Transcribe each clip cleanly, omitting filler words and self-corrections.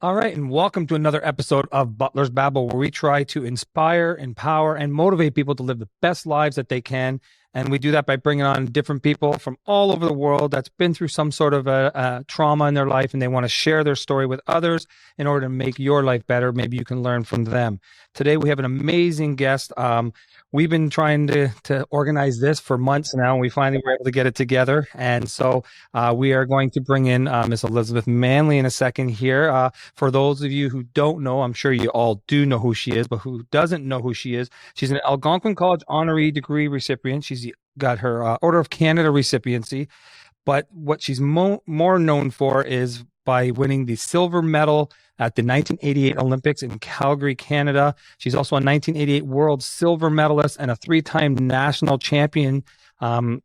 All right, and welcome to another episode of Butler's Babble, where we try to inspire, empower, and motivate people to live the best lives that they can. And we do that by bringing on different people from all over the world that's been through some sort of a trauma in their life, and they want to share their story with others in order to make your life better. Maybe you can learn from them. Today, we have an amazing guest. We've been trying to organize this for months now, and we finally were able to get it together. And so we are going to bring in Miss Elizabeth Manley in a second here. For those of you who don't know, I'm sure you all do know who she is, but who doesn't know who she is, she's an Algonquin College honorary degree recipient. She's got her Order of Canada recipiency, but what she's more known for is by winning the silver medal at the 1988 Olympics in Calgary, Canada. She's also a 1988 world silver medalist and a three-time national champion. And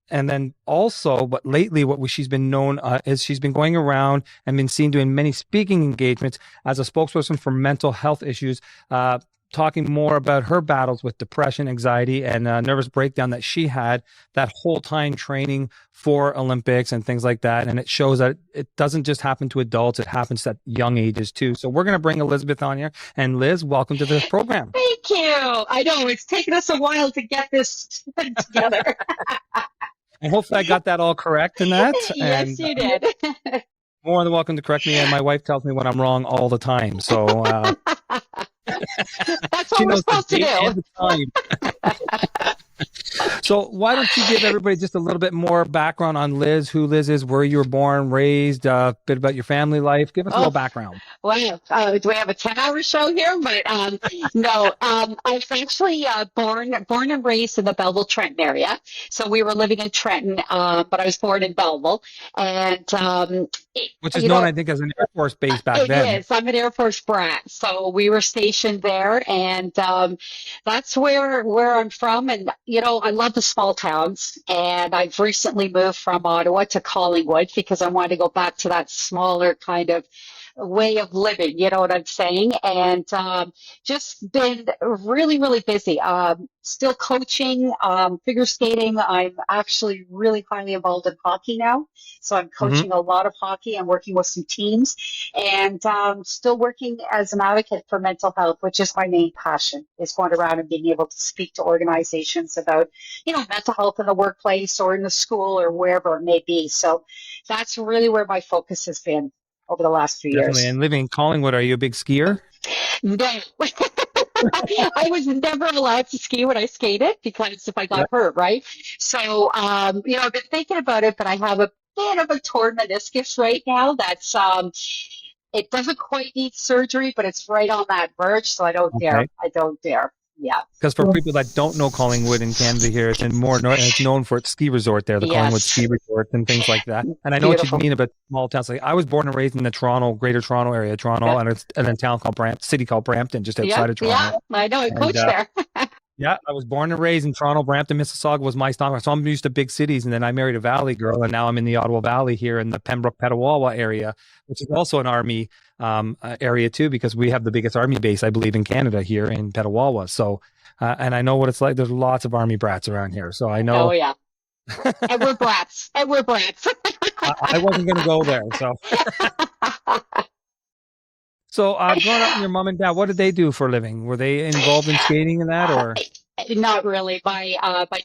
then also, but lately she's been known is she's been going around and been seen doing many speaking engagements as a spokesperson for mental health issues, talking more about her battles with depression, anxiety, and nervous breakdown that she had that whole time training for Olympics and things like that. And it shows that it doesn't just happen to adults, it happens at young ages too. So we're going to bring Elizabeth on here. And Liz, welcome to the program. Thank you. I know it's taken us a while to get this together. And hopefully I got that all correct in that. Yes, you did. More than welcome to correct me. And my wife tells me when I'm wrong all the time. So that's what we're supposed to do. So why don't you give everybody just a little bit more background on Liz, who Liz is, where you were born, raised, a bit about your family life. Give us a little background. Well, do we have a 10-hour show here? But no, I was actually born and raised in the Belleville, Trenton area. So we were living in Trenton, but I was born in Belleville. And which is known, I think, as an Air Force base back then. It is. I'm an Air Force brat. So we were stationed there, and that's where I'm from. And, I love the small towns. And I've recently moved from Ottawa to Collingwood because I wanted to go back to that smaller kind of way of living, you know what I'm saying? And just been really, really busy. Still coaching, figure skating. I'm actually really highly involved in hockey now. So I'm coaching a lot of hockey. I'm working with some teams and still working as an advocate for mental health, which is my main passion, is going around and being able to speak to organizations about, mental health in the workplace or in the school or wherever it may be. So that's really where my focus has been over the last few years. And living in Collingwood, are you a big skier? No. I was never allowed to ski when I skated because if I got hurt, right? So, I've been thinking about it, but I have a bit of a torn meniscus right now. That's, it doesn't quite need surgery, but it's right on that verge. So I don't dare. I don't dare. Yeah. Because for people that don't know Collingwood in Canada here, it's it's known for its ski resort there, the Collingwood ski resort and things like that. And I know what you mean about small towns. Like I was born and raised in the Greater Toronto area, and a town called city called Brampton, just outside of Toronto. Yeah, I know. I coached there. Yeah, I was born and raised in Toronto. Brampton, Mississauga was my stomping. So I'm used to big cities, and then I married a Valley girl, and now I'm in the Ottawa Valley here in the Pembroke Petawawa area, which is also an Army area too, because we have the biggest Army base, I believe, in Canada here in Petawawa. So, and I know what it's like. There's lots of Army brats around here, so I know. Oh yeah, and we're brats. I wasn't going to go there, so. So, growing up, your mom and dad, what did they do for a living? Were they involved in skating and that, or? Not really. My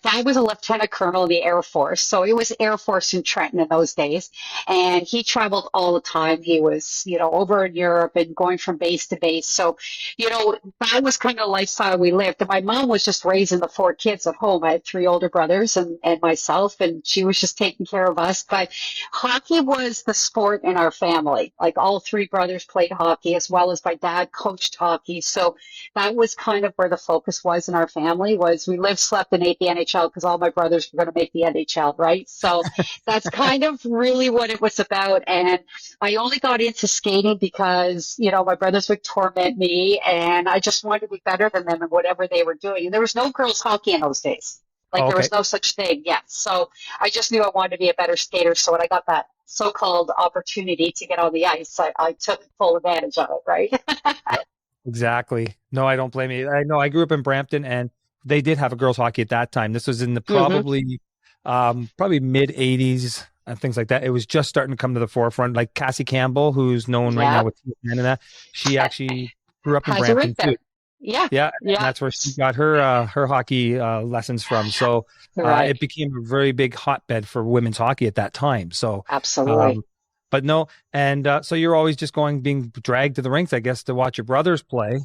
dad was a lieutenant colonel in the Air Force, so it was Air Force in Trenton in those days, and he traveled all the time. He was, over in Europe and going from base to base. So, that was kind of the lifestyle we lived. And my mom was just raising the 4 kids at home. I had 3 older brothers and myself, and she was just taking care of us. But hockey was the sport in our family. Like all 3 brothers played hockey, as well as my dad coached hockey. So that was kind of where the focus was in our family. Was we lived, slept, and ate the NHL because all my brothers were going to make the NHL, right? So that's kind of really what it was about. And I only got into skating because, my brothers would torment me and I just wanted to be better than them in whatever they were doing. And there was no girls hockey in those days. There was no such thing yet. So I just knew I wanted to be a better skater. So when I got that so-called opportunity to get on the ice, I took full advantage of it, right? Exactly. No, I don't blame you. I know I grew up in Brampton and they did have a girls hockey at that time. This was in the probably mid 80s, and things like that. It was just starting to come to the forefront. Like Cassie Campbell, who's known right now Yep. with TSN and that, she actually grew up in Has a rig Brampton too. there. Yeah. Yeah, and Yeah. that's where she got her hockey lessons from. So Right. it became a very big hotbed for women's hockey at that time. So, Absolutely. um, but no, and so you're always just being dragged to the rinks, I guess, to watch your brothers play.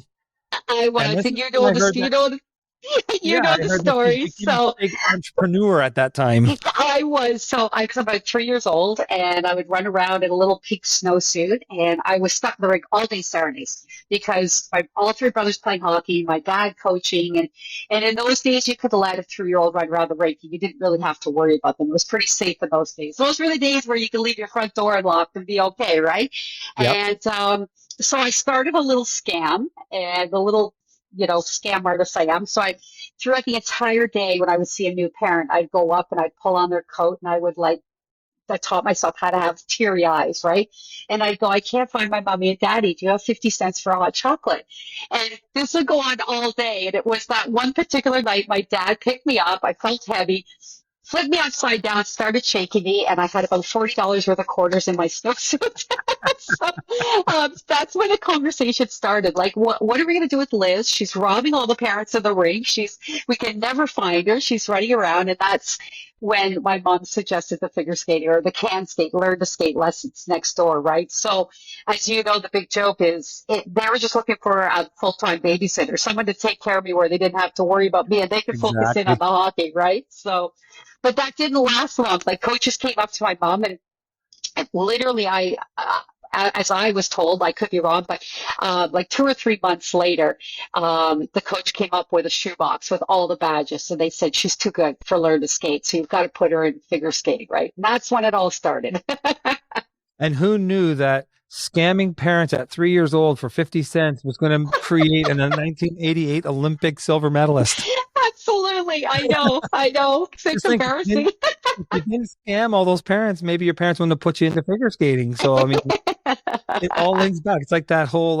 I And was, this and is when I heard that. you Yeah, know I the heard that you story. became a So big entrepreneur at that time. I was I was about 3 years old, and I would run around in a little pink snowsuit, and I was stuck in the rink all day Saturdays because my all three brothers playing hockey, my dad coaching, and in those days you could let a 3-year-old run around the rink. You didn't really have to worry about them. It was pretty safe in those days. Those were the days where you could leave your front door unlocked and be okay, right? Yep. And so I started a little scam, and the little scam artist I am. So I throughout the entire day when I would see a new parent, I'd go up and I'd pull on their coat and I taught myself how to have teary eyes, right? And I'd go, I can't find my mommy and daddy. Do you have 50 cents for a hot chocolate? And this would go on all day. And it was that one particular night, my dad picked me up. I felt heavy, flipped me upside down, started shaking me, and I had about $40 worth of quarters in my snowsuit. So that's when the conversation started. Like, what are we going to do with Liz? She's robbing all the parents of the ring. We can never find her. She's running around, and that's when my mom suggested the figure skating or the can skate, learn to skate lessons next door, right? So, as you know, the big joke is they were just looking for a full-time babysitter, someone to take care of me where they didn't have to worry about me and they could focus in on Exactly. the hockey, right? So, but that didn't last long. Like coaches came up to my mom and literally as I was told, I could be wrong, but like 2 or 3 months later, the coach came up with a shoebox with all the badges. So they said, she's too good for learn to skate. So you've got to put her in figure skating, right? And that's when it all started. And who knew that scamming parents at 3 years old for 50 cents was going to create a 1988 Olympic silver medalist? Absolutely. I know. I know. It's Just think, embarrassing. if you didn't scam all those parents, maybe your parents wouldn't have put you into figure skating. So, I mean, it all links back. It's like that whole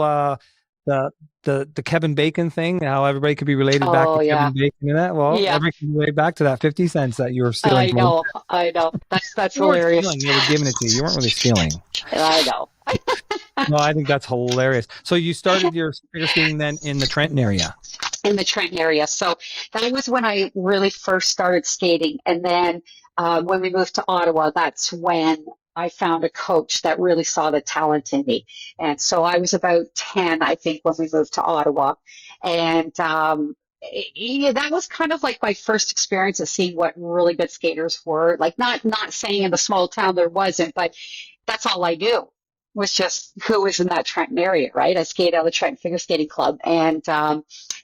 the the Kevin Bacon thing, how everybody could be related back Oh, to yeah. Kevin Bacon and that. Well, Yeah. everybody can relate back to that 50 cents that you were stealing I from them. know. I know. That's You weren't hilarious. stealing, they were giving it to you. You weren't really stealing. I know. No, I think that's hilarious. So you started your figure skating then in the Trenton area. In the Trenton area. So that was when I really first started skating. And then when we moved to Ottawa, that's when I found a coach that really saw the talent in me. And so I was about 10, I think, when we moved to Ottawa. And yeah, that was kind of like my first experience of seeing what really good skaters were. Like not saying in the small town there wasn't, but that's all I knew was just who was in that Trenton area, right? I skated on the Trenton Figure Skating Club, and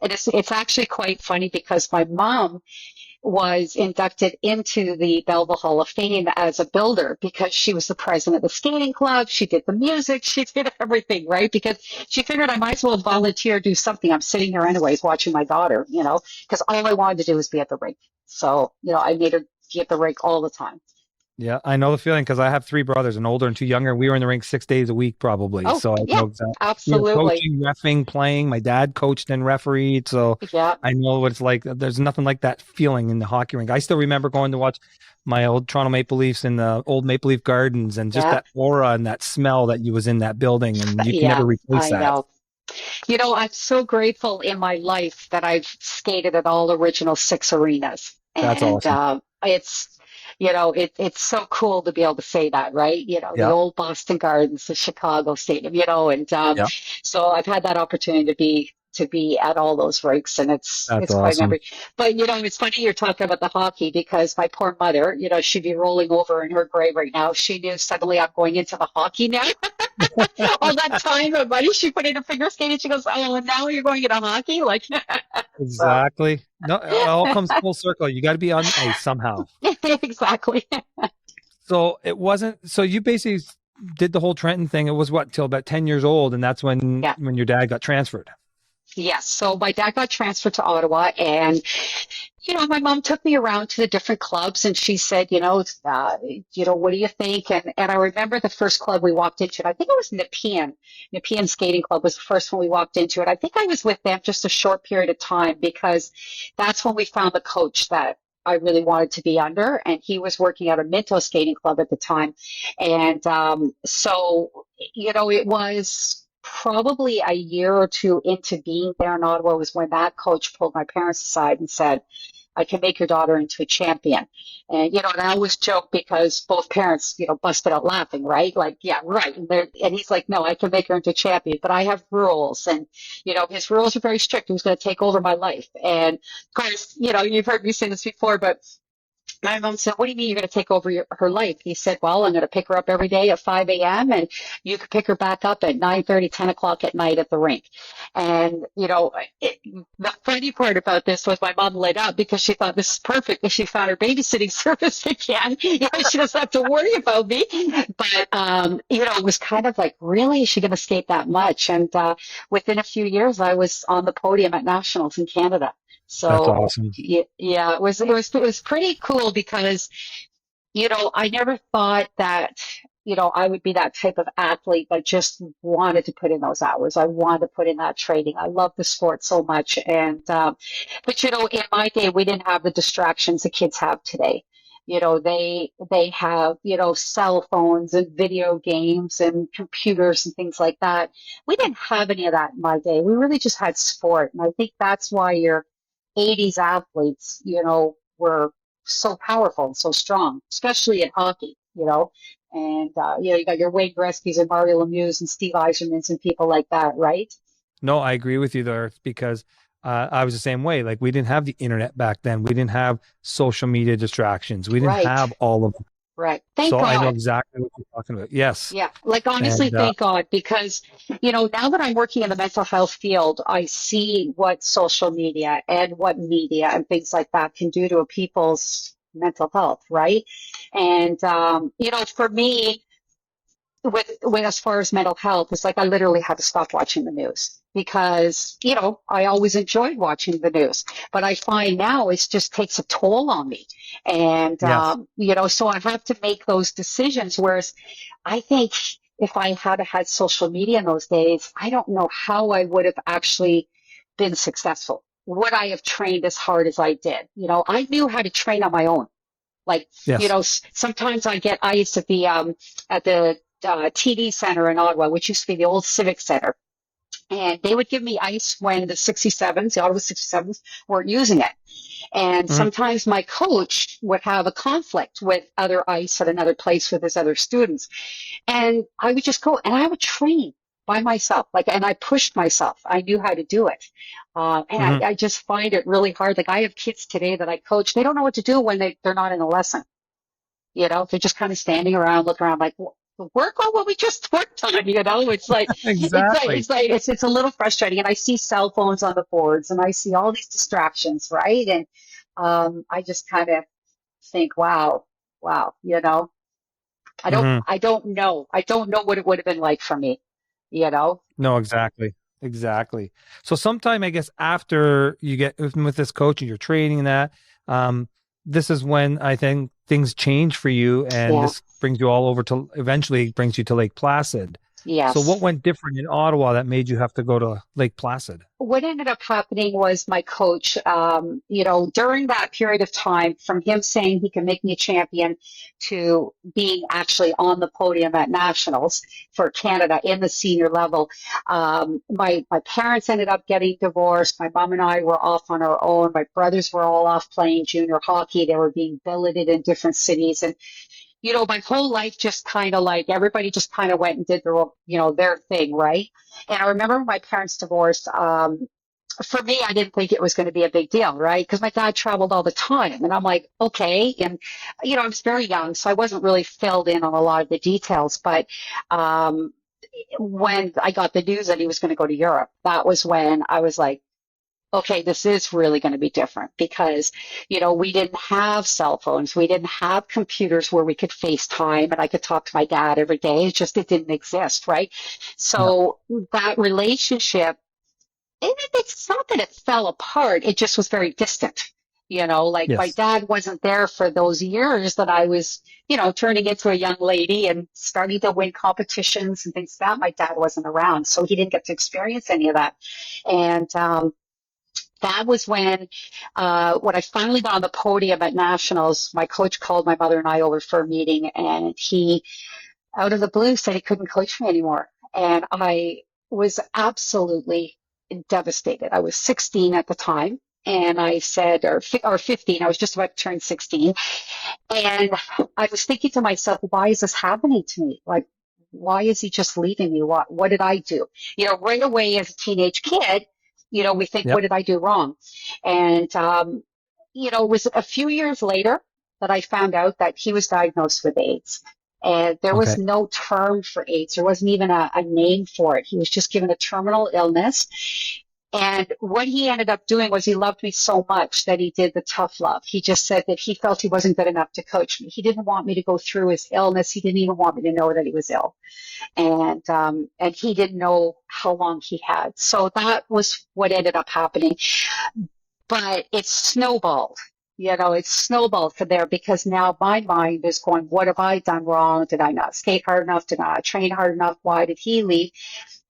it's actually quite funny because my mom was inducted into the Belleville Hall of Fame as a builder because she was the president of the skating club. She did the music, she did everything, right? Because she figured I might as well volunteer, do something. I'm sitting here anyways watching my daughter, because all I wanted to do was be at the rink. So, I made her be at the rink all the time. Yeah, I know the feeling because I have three brothers, an older and two younger. We were in the rink 6 days a week, probably. Oh, So I yeah, know exactly. absolutely. Coaching, reffing, playing. My dad coached and refereed, so Yeah, I know what it's like. There's nothing like that feeling in the hockey rink. I still remember going to watch my old Toronto Maple Leafs in the old Maple Leaf Gardens, and just yeah, that aura and that smell that you was in that building, and you can yeah, never replace I that. know. I'm so grateful in my life that I've skated at all original six arenas. That's And awesome. it's so cool to be able to say that, right? The Yeah, old Boston Gardens, the Chicago Stadium, and yeah, so I've had that opportunity to be at all those rinks, and it's that's it's quite a awesome. memory. But it's funny you're talking about the hockey because my poor mother, she'd be rolling over in her grave right now. She knew suddenly I'm going into the hockey now. All that time and money she put into figure skating, she goes, "Oh, and now you're going into hockey?" Like, so Exactly. No, it all comes full circle. You got to be on the ice somehow. exactly. So it wasn't. So you basically did the whole Trenton thing. It was what till about 10 years old, and that's when Yeah. your dad got transferred. Yes. So my dad got transferred to Ottawa, and my mom took me around to the different clubs, and she said, what do you think? And I remember the first club we walked into, and I think it was Nepean. Nepean Skating Club was the first one we walked into, and I think I was with them just a short period of time because that's when we found the coach that I really wanted to be under. And he was working at a Minto skating club at the time. And so, it was probably a year or two into being there in Ottawa was when that coach pulled my parents aside and said, I can make your daughter into a champion. And I always joke because both parents, busted out laughing, right? Like, yeah, right. And he's like, no, I can make her into a champion, but I have rules. And, his rules are very strict. He was going to take over my life. And of course, you've heard me say this before, but my mom said, what do you mean you're going to take over her life? He said, well, I'm going to pick her up every day at 5 a.m. and you can pick her back up at 9:30, 10 o'clock at night at the rink. And, the funny part about this was my mom lit up because she thought this is perfect because she found her babysitting service again. She doesn't have to worry about me. But, it was kind of like, really? Is she going to skate that much? And within a few years, I was on the podium at nationals in Canada. That's So awesome. yeah, it was pretty cool because I never thought that I would be that type of athlete that just wanted to put in those hours. I wanted to put in that training. I love the sport so much, and but in my day we didn't have the distractions the kids have today. They have cell phones and video games and computers and things like that. We didn't have any of that in my day. We really just had sport, and I think that's why your 80s athletes, were so powerful and so strong, especially in hockey, And, you got your Wayne Gretzky's and Mario Lemieux and Steve Yzermans and people like that, right? No, I agree with you there because I was the same way. Like we didn't have the internet back then. We didn't have social media distractions. We didn't Right, have all of them. right. Thank So I know God. exactly what you're talking about. Yes. Yeah, like honestly, And thank God, because now that I'm working in the mental health field, I see what social media and what media and things like that can do to a people's mental health, right? And for me, with as far as mental health, it's like I literally had to stop watching the news because I always enjoyed watching the news, but I find now it just takes a toll on me, and yes. so I have to make those decisions. Whereas I think if I had social media in those days, I don't know how I would have actually been successful. Would I have trained as hard as I did? I knew how to train on my own. Like, Yes. sometimes I used to be at the TD Center in Ottawa, which used to be the old Civic Center. And they would give me ice when the 67s, the Ottawa 67s, weren't using it. And Mhm. sometimes my coach would have a conflict with other ice at another place with his other students. And I would just go and I would train by myself. And I pushed myself. I knew how to do it. And Mhm. I just find it really hard. Like I have kids today that I coach, they don't know what to do when they're not in a lesson. They're just kind of standing around, looking around like, work on what we just worked on. It's like, Exactly. it's a little frustrating. And I see cell phones on the boards and I see all these distractions, right? And I just kind of think, wow, Mhm. I don't know what it would have been like for me, you know? No, exactly. Exactly. So sometime I guess after you get with this coach and you're training and that, um, this is when I think things change for you and Yeah. this brings you all over to eventually brings you to Lake Placid. So what Yes. went different in Ottawa that made you have to go to Lake Placid? What ended up happening was my coach, during that period of time, from him saying he can make me a champion to being actually on the podium at nationals for Canada in the senior level, my parents ended up getting divorced. My mom and I were off on our own. My brothers were all off playing junior hockey. They were being billeted in different cities, and my whole life just kind of like everybody just kind of went and did their thing, right? And I remember when my parents divorced. For me, I didn't think it was going to be a big deal, right? Because my dad traveled all the time, and I'm like, okay. And I was very young, so I wasn't really filled in on a lot of the details. But um, when I got the news that he was going to go to Europe, that was when I was like, okay, this is really going to be different because, we didn't have cell phones. We didn't have computers where we could FaceTime and I could talk to my dad every day. It didn't exist, right? No. So that relationship, it's not that it fell apart. It just was very distant. Like my Yes. dad wasn't there for those years that I was, turning into a young lady and starting to win competitions and things like that. My dad wasn't around, so he didn't get to experience any of that. And That was when I finally got on the podium at nationals, my coach called my mother and I over for a meeting, and he, out of the blue, said he couldn't coach me anymore. And I was absolutely devastated. I was 16 at the time. And I said, or 15, I was just about to turn 16. And I was thinking to myself, why is this happening to me? Like, why is he just leaving me? What did I do? Right away as a teenage kid, we think, what Yep. did I do wrong? And, it was a few years later that I found out that he was diagnosed with AIDS. And there was Okay. no term for AIDS. There wasn't even a name for it. He was just given a terminal illness. And what he ended up doing was he loved me so much that he did the tough love. He just said that he felt he wasn't good enough to coach me. He didn't want me to go through his illness. He didn't even want me to know that he was ill. And he didn't know how long he had. So that was what ended up happening. But it's snowballed. It's snowballed from there because now my mind is going, what have I done wrong? Did I not skate hard enough? Did I not train hard enough? Why did he leave?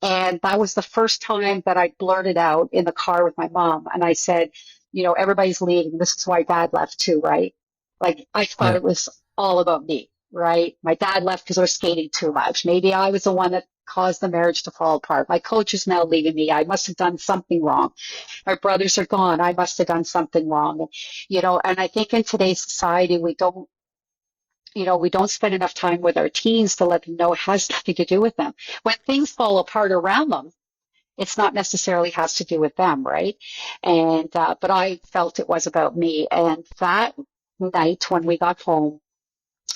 And that was the first time that I blurted out in the car with my mom. And I said, everybody's leaving. This is why dad left too, right? Like, I thought Yeah. it was all about me, right? My dad left because I was skating too much. Maybe I was the one that caused the marriage to fall apart. My coach is now leaving me. I must have done something wrong. My brothers are gone. I must have done something wrong. And I think in today's society, we don't spend enough time with our teens to let them know it has nothing to do with them. When things fall apart around them, it's not necessarily has to do with them, right? But I felt it was about me. And that night when we got home,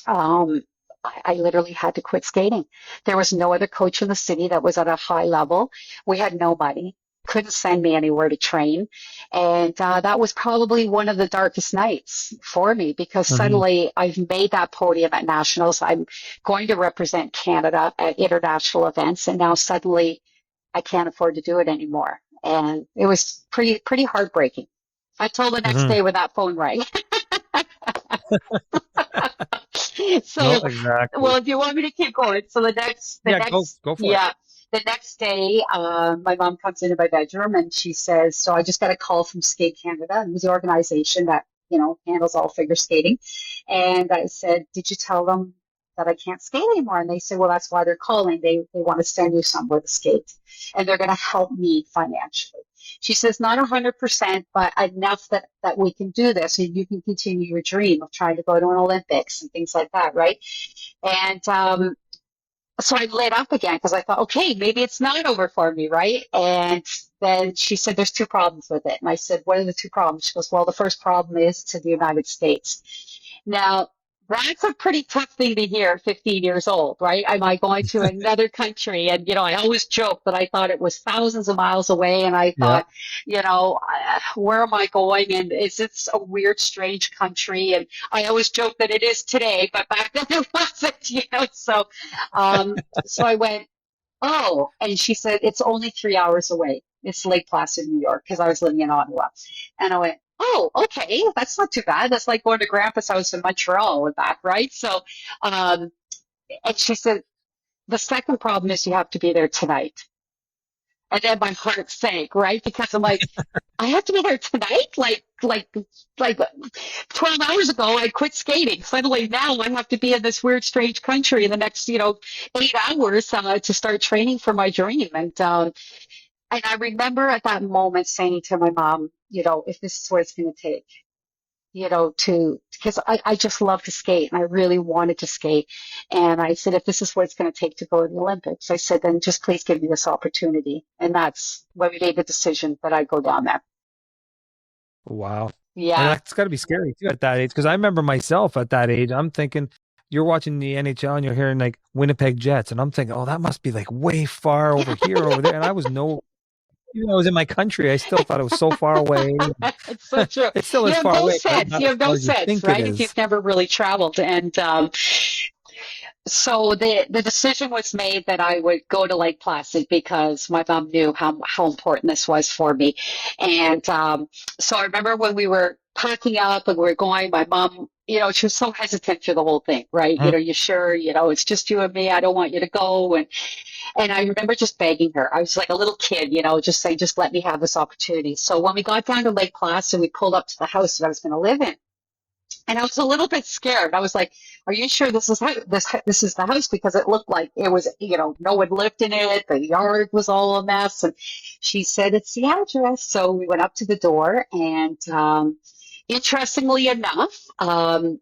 um, I literally had to quit skating. There was no other coach in the city that was at a high level. We had nobody. Couldn't send me anywhere to train. And that was probably one of the darkest nights for me because Hmm. suddenly I've made that podium at nationals. I'm going to represent Canada at international events. And now suddenly I can't afford to do it anymore. And it was pretty heartbreaking. I told the next Hmm. day when that phone rang. No, So, exactly. well, if you want me to keep going, so Yeah, go for it. yeah, the next day, my mom comes into my bedroom and she says, "So I just got a call from Skate Canada, it was the organization that handles all figure skating." And I said, "Did you tell them that I can't skate anymore?" And they said, "Well, that's why they're calling. They want to send you somewhere to skate, and they're going to help me financially." She says, "Not 100%, but enough that we can do this and you can continue your dream of trying to go to an Olympics and things like that, right?" And so I lit up again because I thought, okay, maybe it's not over for me, right? And then she said, "There's two problems with it." And I said, "What are the two problems?" She goes, "Well, the first problem is to the United States." Now, that's a pretty tough thing to hear at 15 years old, right? Am I going to another country? And, I always joke that I thought it was thousands of miles away. And I Yeah. thought, where am I going? And is it a weird, strange country? And I always joke that it is today, but back then it wasn't. So I went, "Oh," and she said, "It's only 3 hours away. It's Lake Placid, New York," because I was living in Ottawa. And I went, "Oh, okay, that's not too bad. That's like going to Grandpa's house in Montreal and back, right?" So, um, and she said, "The second problem is you have to be there tonight." And then my heart sank, right? Because I'm like, I have to be there tonight? Like 12 hours ago, I quit skating. Suddenly now I have to be in this weird, strange country in the next, 8 hours to start training for my dream. And I remember at that moment saying to my mom, if this is what it's going to take, because I just love to skate and I really wanted to skate. And I said, if this is what it's going to take to go to the Olympics, I said, then just please give me this opportunity. And that's when we made the decision that I go down there. Wow. And Yeah. that's got to be scary too at that age. Because I remember myself at that age, I'm thinking, you're watching the NHL and you're hearing like Winnipeg Jets. And I'm thinking, oh, that must be like way far over here, over there. And I was no, even though I was in my country, I still thought it was so far away. It's so true. It still You is have far no away, but sense. not You as have far no as you sense, think it right? If you've is. never really traveled. And So the decision was made that I would go to Lake Placid because my mom knew how important this was for me. And so I remember when we were packing up and we were going, my mom, she was so hesitant through the whole thing, right? Mhm. You sure, it's just you and me. I don't want you to go. And I remember just begging her. I was like a little kid, just saying, just let me have this opportunity. So when we got down to Lake Placid, we pulled up to the house that I was going to live in. And I was a little bit scared. I was like, "Are you sure this is the house?" Because it looked like it was, no one lived in it. The yard was all a mess. And she said, "It's the address." So we went up to the door, and interestingly enough,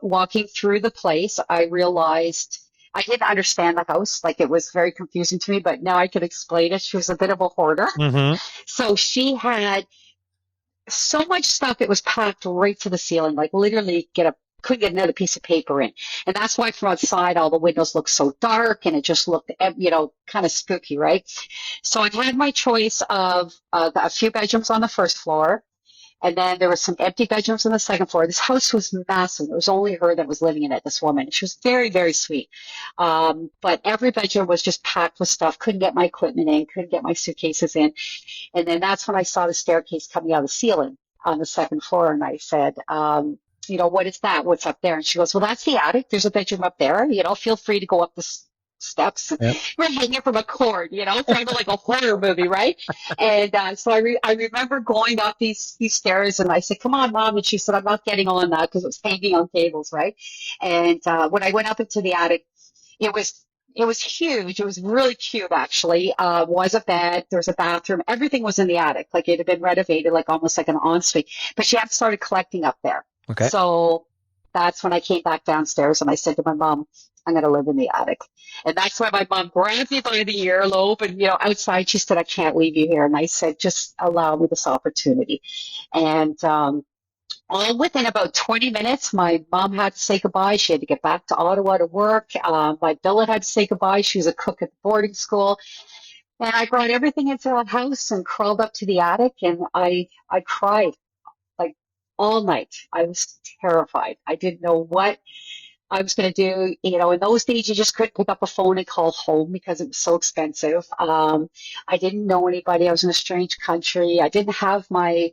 walking through the place, I realized I didn't understand the house. Like it was very confusing to me, but now I can explain it. She was a bit of a hoarder, Mhm. so she had so much stuff. It was packed right to the ceiling, like literally couldn't get another piece of paper in. And that's why from outside all the windows looked so dark and it just looked, kind of spooky, right? So I had my choice of a few bedrooms on the first floor, and then there was some empty bedrooms on the second floor. This house was massive. It was only her that was living in it, this woman. She was very, very sweet. But every bedroom was just packed with stuff. Couldn't get my equipment in, couldn't get my suitcases in. And then that's when I saw the staircase coming out of the ceiling on the second floor. And I said, what is that? What's up there? And she goes, well, that's the attic. There's a bedroom up there. Feel free to go up the steps. Yep. We're hanging from a cord, kind of like a horror movie, right? And so I remember going up these stairs, and I said, come on, Mom. And she said, I'm not getting on that because it was hanging on cables, right? And when I went up into the attic, it was it was huge. It was really cute, actually. Was a bed. There was a bathroom. Everything was in the attic. Like it had been renovated, like almost like an ensuite. But she had started collecting up there. Okay. So that's when I came back downstairs and I said to my mom, I'm going to live in the attic. And that's why my mom grabbed me by the earlobe. And, outside, she said, I can't leave you here. And I said, just allow me this opportunity. And all within about 20 minutes, my mom had to say goodbye. She had to get back to Ottawa to work. My billet had to say goodbye. She was a cook at the boarding school. And I brought everything into that house and crawled up to the attic, and I cried like all night. I was terrified. I didn't know what I was going to do. In those days, you just couldn't pick up a phone and call home because it was so expensive. I didn't know anybody. I was in a strange country. I didn't have my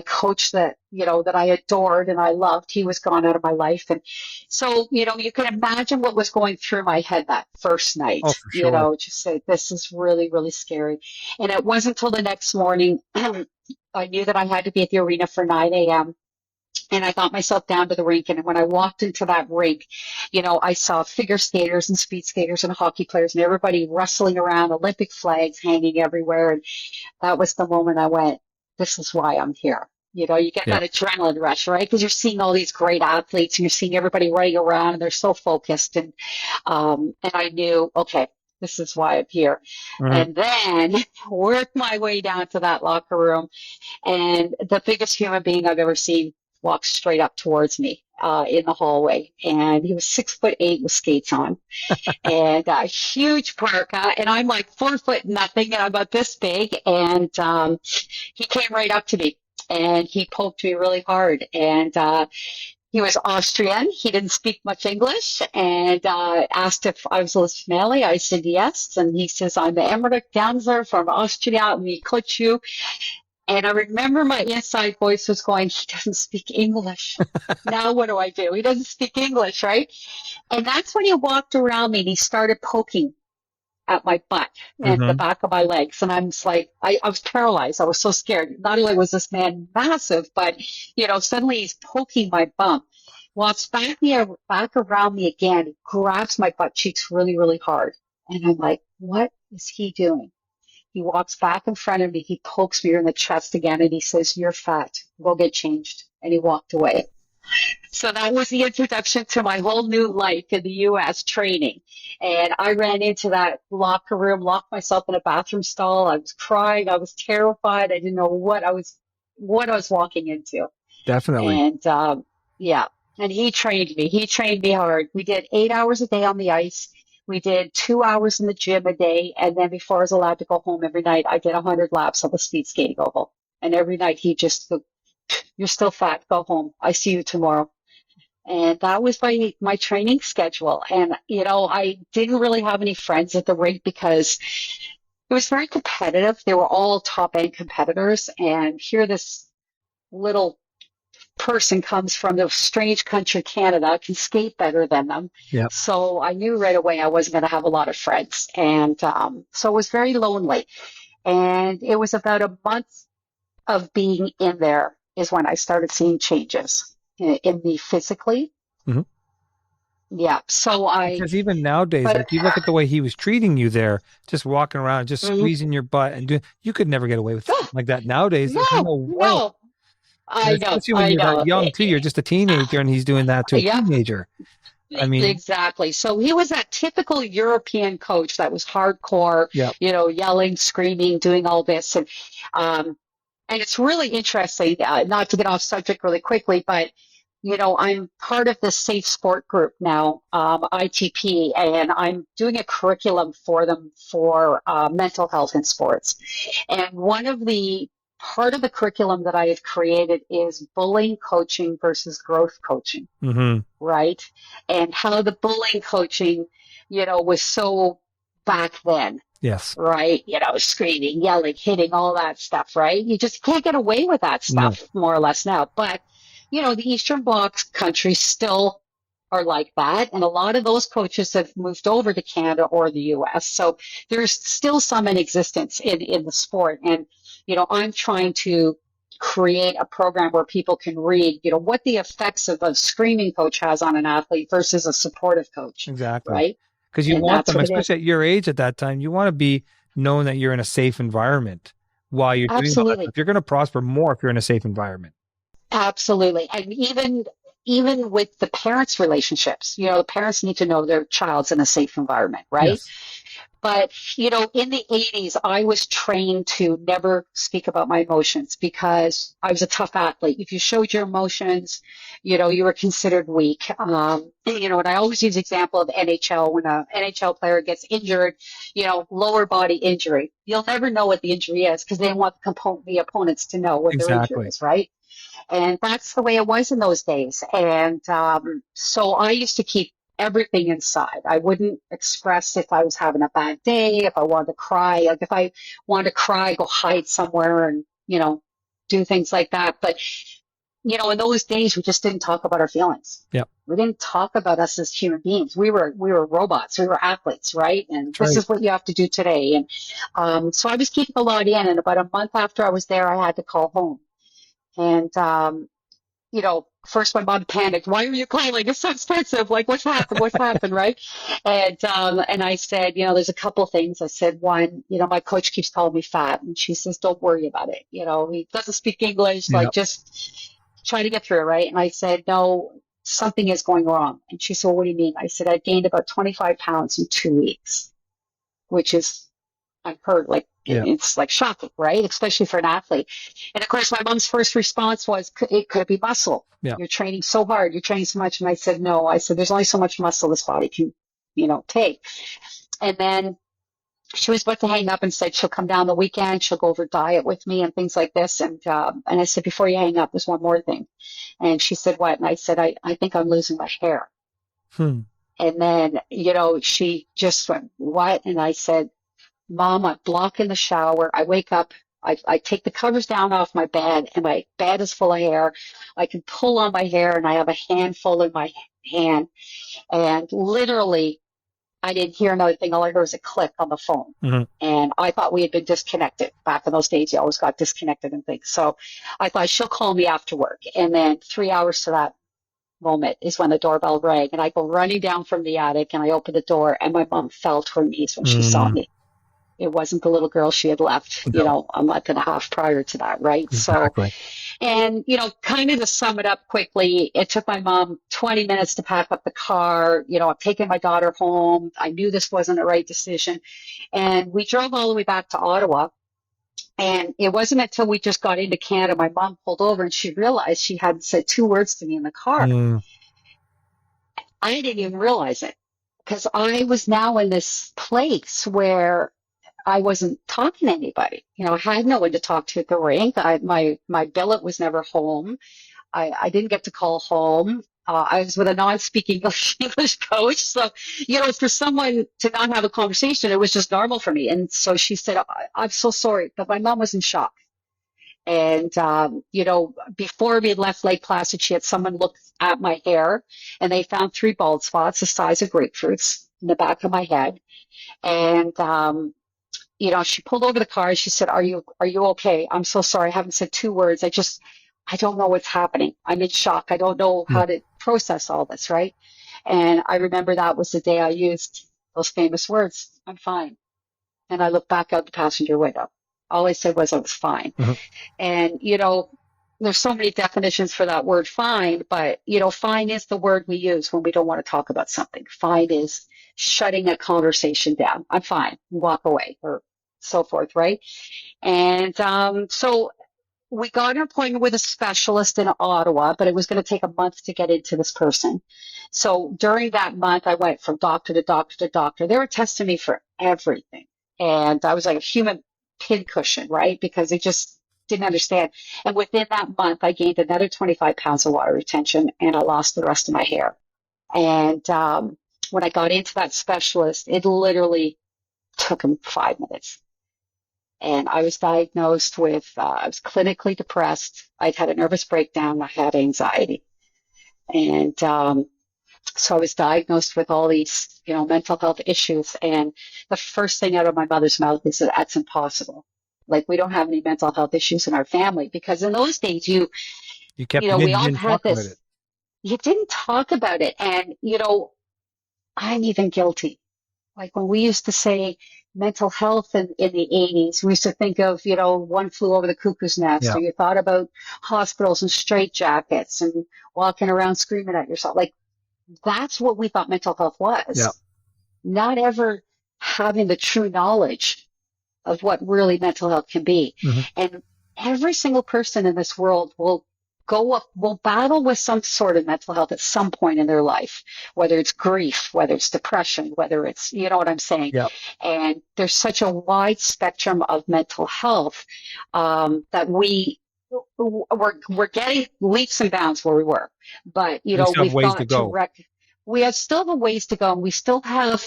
coach that I adored and I loved. He was gone out of my life. And so, you can imagine what was going through my head that first Oh, night, for sure. just say, this is really, really scary. And it wasn't until the next morning, I knew that I had to be at the arena for 9 a.m. And I got myself down to the rink. And when I walked into that rink, I saw figure skaters and speed skaters and hockey players and everybody wrestling around, Olympic flags hanging everywhere. And that was the moment I went, this is why I'm here. You get Yeah. that adrenaline rush, right? Because you're seeing all these great athletes and you're seeing everybody running around and they're so focused. And I knew, okay, this is why I'm here. Mhm. And then worked my way down to that locker room, and the biggest human being I've ever seen walked straight up towards me in the hallway. And he was 6'8" with skates on and a huge parka. And I'm like 4 foot nothing, and I'm about this big. And he came right up to me and he poked me really hard. And he was Austrian. He didn't speak much English and asked if I was Manley. I said yes. And he says, I'm the Emmerich Dancer from Austria, and we coach you. And I remember my inside voice was going, he doesn't speak English. Now what do I do? He doesn't speak English, right? And that's when he walked around me and he started poking at my butt and the Mhm. back of my legs. And I'm just like, I was paralyzed. I was so scared. Not only was this man massive, but, suddenly he's poking my bum. Walks back around me again, grabs my butt cheeks really, really hard. And I'm like, what is he doing? He walks back in front of me. He pokes me in the chest again and he says, you're fat. Go get changed. And he walked away. So that was the introduction to my whole new life in the U.S. training. And I ran into that locker room, locked myself in a bathroom stall. I was crying. I was terrified. I didn't know what I was walking into. Definitely. And yeah, and he trained me. He trained me hard. We did 8 hours a day on the ice. We did 2 hours in the gym a day. And then before I was allowed to go home every night, I did 100 laps on the speed skating oval. And every night he just, you're still fat. Go home. I see you tomorrow. And that was my training schedule. And, I didn't really have any friends at the rink because it was very competitive. They were all top end competitors. And here this little person comes from the strange country, Canada, can skate better than them. Yeah. So I knew right away I wasn't going to have a lot of friends. And so it was very lonely. And it was about a month of being in there is when I started seeing changes in me physically. Mhm. Yeah. Because even nowadays, But like you look at the way he was treating you there, just walking around, just mm, squeezing your butt and doing, you could never get away with something like that nowadays. There's no, no way. no, And I know, especially when I you're that know. young too, you're just a teenager and he's doing that to a Yep, teenager. I mean, exactly. So he was that typical European coach that was hardcore, yeah, yelling, screaming, doing all this. Um, and it's really interesting, not to get off subject really quickly, but I'm part of this safe sport group now, ITP, and I'm doing a curriculum for them for mental health in sports. And part of the curriculum that I have created is bullying coaching versus growth coaching, hmm, right? And how the bullying coaching, was so back then, yes, right? Screaming, yelling, hitting, all that stuff, right? You just can't get away with that no, stuff more or less now. But, the Eastern Bloc countries still are like that. And a lot of those coaches have moved over to Canada or the US. So there's still some in existence in the sport. And, I'm trying to create a program where people can read, what the effects of a screaming coach has on an athlete versus a supportive coach, exactly. right? Because you And want that's them, what it is. especially at your age at that time, you want to be known that you're in a safe environment while you're doing all that Absolutely. stuff. You're going to prosper more if you're in a safe environment. Absolutely. And even with the parents' relationships, the parents need to know their child's in a safe environment, right? Yes, But, in the 80s, I was trained to never speak about my emotions because I was a tough athlete. If you showed your emotions, you were considered weak. And I always use the example of NHL when an NHL player gets injured, lower body injury. You'll never know what the injury is because they don't want the opponents to know what their injury exactly. is, right? And that's the way it was in those days. And so I used to keep everything inside. I wouldn't express if I was having a bad day, if I wanted to cry. Like if I wanted to cry, go hide somewhere and, do things like that. But, in those days, we just didn't talk about our feelings. Yeah, We didn't talk about us as human beings. We were robots. We were athletes, right? And that's this right. is what you have to do today. And so I was keeping a lot in. And about a month after I was there, I had to call home. And first my mom panicked. Why are you calling? It's so expensive. Like, what's happened? What's happened? Right? And I said, there's a couple things. I said, one, my coach keeps calling me fat, and she says, don't worry about it. He doesn't speak English. Yeah. Like, just try to get through it, right? And I said, no, something is going wrong. And she said, well, what do you mean? I said, I gained about 25 pounds in 2 weeks, which is I've heard like Yeah. it's like shocking, right? Especially for an athlete. And of course, my mom's first response was, "It could be muscle. Yeah. You're training so hard. You're training so much." And I said, "No." I said, "There's only so much muscle this body can, take." And then she was about to hang up and said she'll come down the weekend. She'll go over diet with me and things like this. And I said, before you hang up, there's one more thing. And she said, what? And I said, I think I'm losing my hair. Hmm. And then, she just went, what? And I said, Mom, I'm blocking the shower. I wake up, I take the covers down off my bed, and my bed is full of hair. I can pull on my hair, and I have a handful in my hand. And literally, I didn't hear another thing. All I heard was a click on the phone. Hmm. And I thought we had been disconnected. Back in those days, you always got disconnected and things. So I thought she'll call me after work. And then 3 hours to that moment is when the doorbell rang. And I go running down from the attic, and I open the door, and my mom fell to her knees when she saw Mm, me. It wasn't the little girl she had left, no, a month and a half prior to that, right? So, exactly. and, kind of to sum it up quickly, it took my mom 20 minutes to pack up the car. I'm taking my daughter home. I knew this wasn't the right decision. And we drove all the way back to Ottawa. And it wasn't until we just got into Canada, my mom pulled over and she realized she hadn't said two words to me in the car. Mm, I didn't even realize it because I was now in this place where I wasn't talking to anybody. I had no one to talk to at the rink. My billet was never home. I didn't get to call home. I was with a non-speaking English coach. So, for someone to not have a conversation, it was just normal for me. And so she said, I'm so sorry, but my mom was in shock. And, before we left Lake Placid, she had someone look at my hair and they found 3 bald spots the size of grapefruits in the back of my head. And, she pulled over the car and she said, are you okay? I'm so sorry. I haven't said 2 words. I don't know what's happening. I'm in shock. I don't know Yeah. how to process all this, right? And I remember that was the day I used those famous words, I'm fine. And I looked back out the passenger window. All I said was I was fine. Mhm. And, there's so many definitions for that word fine, but, fine is the word we use when we don't want to talk about something. Fine is shutting a conversation down. I'm fine. Walk away or so forth, right? And so we got an appointment with a specialist in Ottawa, but it was going to take a month to get into this person. So during that month, I went from doctor to doctor to doctor. They were testing me for everything. And I was like a human pincushion, right? Because they just didn't understand. And within that month, I gained another 25 pounds of water retention and I lost the rest of my hair. And when I got into that specialist, it literally took him 5 minutes. And I was diagnosed with, I was clinically depressed. I'd had a nervous breakdown. I had anxiety. And so I was diagnosed with all these, mental health issues. And the first thing out of my mother's mouth is that that's impossible. Like, we don't have any mental health issues in our family. Because in those days, You kept it in, we you all didn't had talk about it. this, you didn't talk about it. And, I'm even guilty. Like when we used to say mental health in the 80s, we used to think of, one flew over the cuckoo's nest, Yeah. or you thought about hospitals and straitjackets and walking around screaming at yourself. Like that's what we thought mental health was. Yeah. Not ever having the true knowledge of what really mental health can be. Mhm. And every single person in this world will battle with some sort of mental health at some point in their life, whether it's grief, whether it's depression, whether it's, you know what I'm saying? Yeah. And there's such a wide spectrum of mental health that we're getting leaps and bounds where we were. But, We still have we've ways to got to go. we have still have a ways to go, and we still have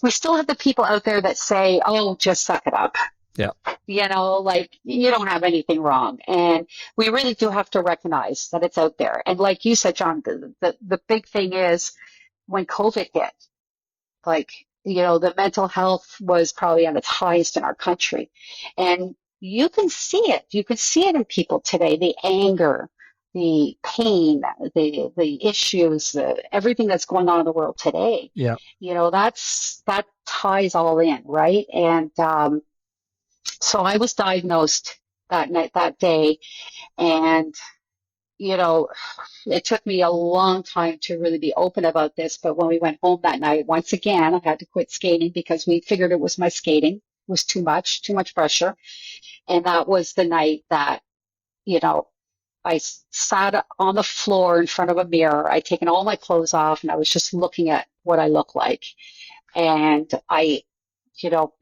the people out there that say, oh, just suck it up. Yeah. Like you don't have anything wrong. And we really do have to recognize that it's out there. And like you said, John, the big thing is when COVID hit, like, the mental health was probably at its highest in our country. And you can see it. You can see it in people today, the anger, the pain, the issues, everything that's going on in the world today. Yeah. That ties all in, right? And so I was diagnosed that night, that day, and it took me a long time to really be open about this. But when we went home that night, once again, I had to quit skating because we figured it was my skating. It was too much pressure. And that was the night that, I sat on the floor in front of a mirror. I'd taken all my clothes off and I was just looking at what I look like. And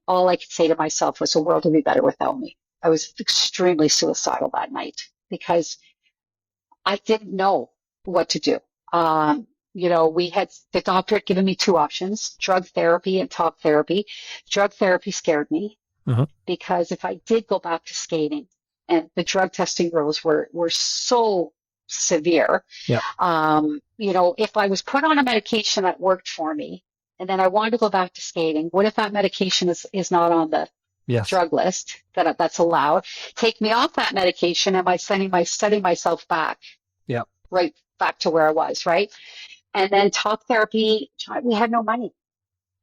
all I could say to myself was the world would be better without me. I was extremely suicidal that night because I didn't know what to do. The doctor had given me 2 options, drug therapy and talk therapy. Drug therapy scared me Mhm. because if I did go back to skating and the drug testing rules were so severe, Yeah. if I was put on a medication that worked for me and then I wanted to go back to skating, what if that medication is not on the Yes. drug list that's allowed? Take me off that medication. Am I setting myself back? Yeah. Right back to where I was, right? And then talk therapy, we had no money.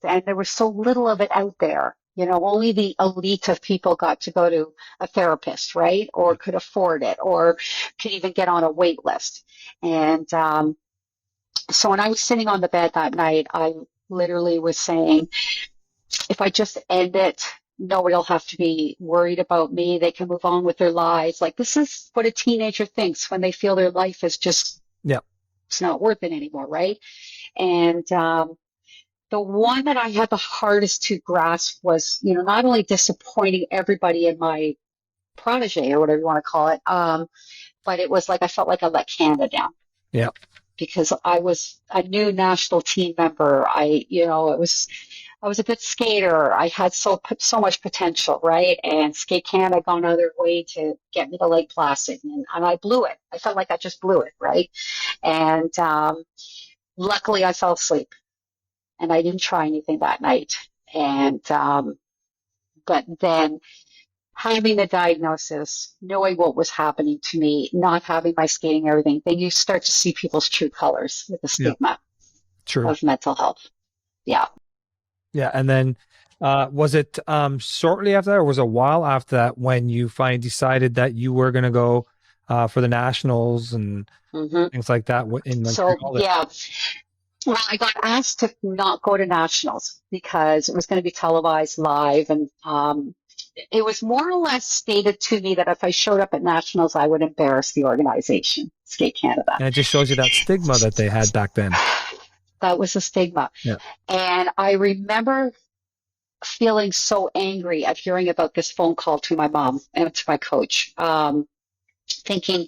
And there was so little of it out there. Only the elite of people got to go to a therapist, right? Or could afford it or could even get on a wait list. And so when I was sitting on the bed that night, I literally was saying, if I just end it, nobody will have to be worried about me. They can move on with their lives. Like this is what a teenager thinks when they feel their life is just, Yeah. it's not worth it anymore, right? And the one that I had the hardest to grasp was, not only disappointing everybody in my protege or whatever you want to call it, but it was like I felt like I let Canada down. Yeah. because I was a new national team member. I was a good skater. I had so much potential, right? And Skate Canada gone out of their way to get me to Lake Placid, and I blew it. I felt like I just blew it, right? And luckily, I fell asleep, and I didn't try anything that night. And but then having the diagnosis, knowing what was happening to me, not having my skating and everything, then you start to see people's true colors with the Yeah. stigma True. of mental health. Yeah. Yeah. And then was it shortly after that, or was it a while after that when you finally decided that you were going to go for the nationals and hmm things like that in So, Montreal there? yeah. Well, I got asked to not go to nationals because it was going to be televised live, and it was more or less stated to me that if I showed up at nationals, I would embarrass the organization, Skate Canada. And it just shows you that stigma that they had back then. That was a stigma. Yeah. And I remember feeling so angry at hearing about this phone call to my mom and to my coach, thinking,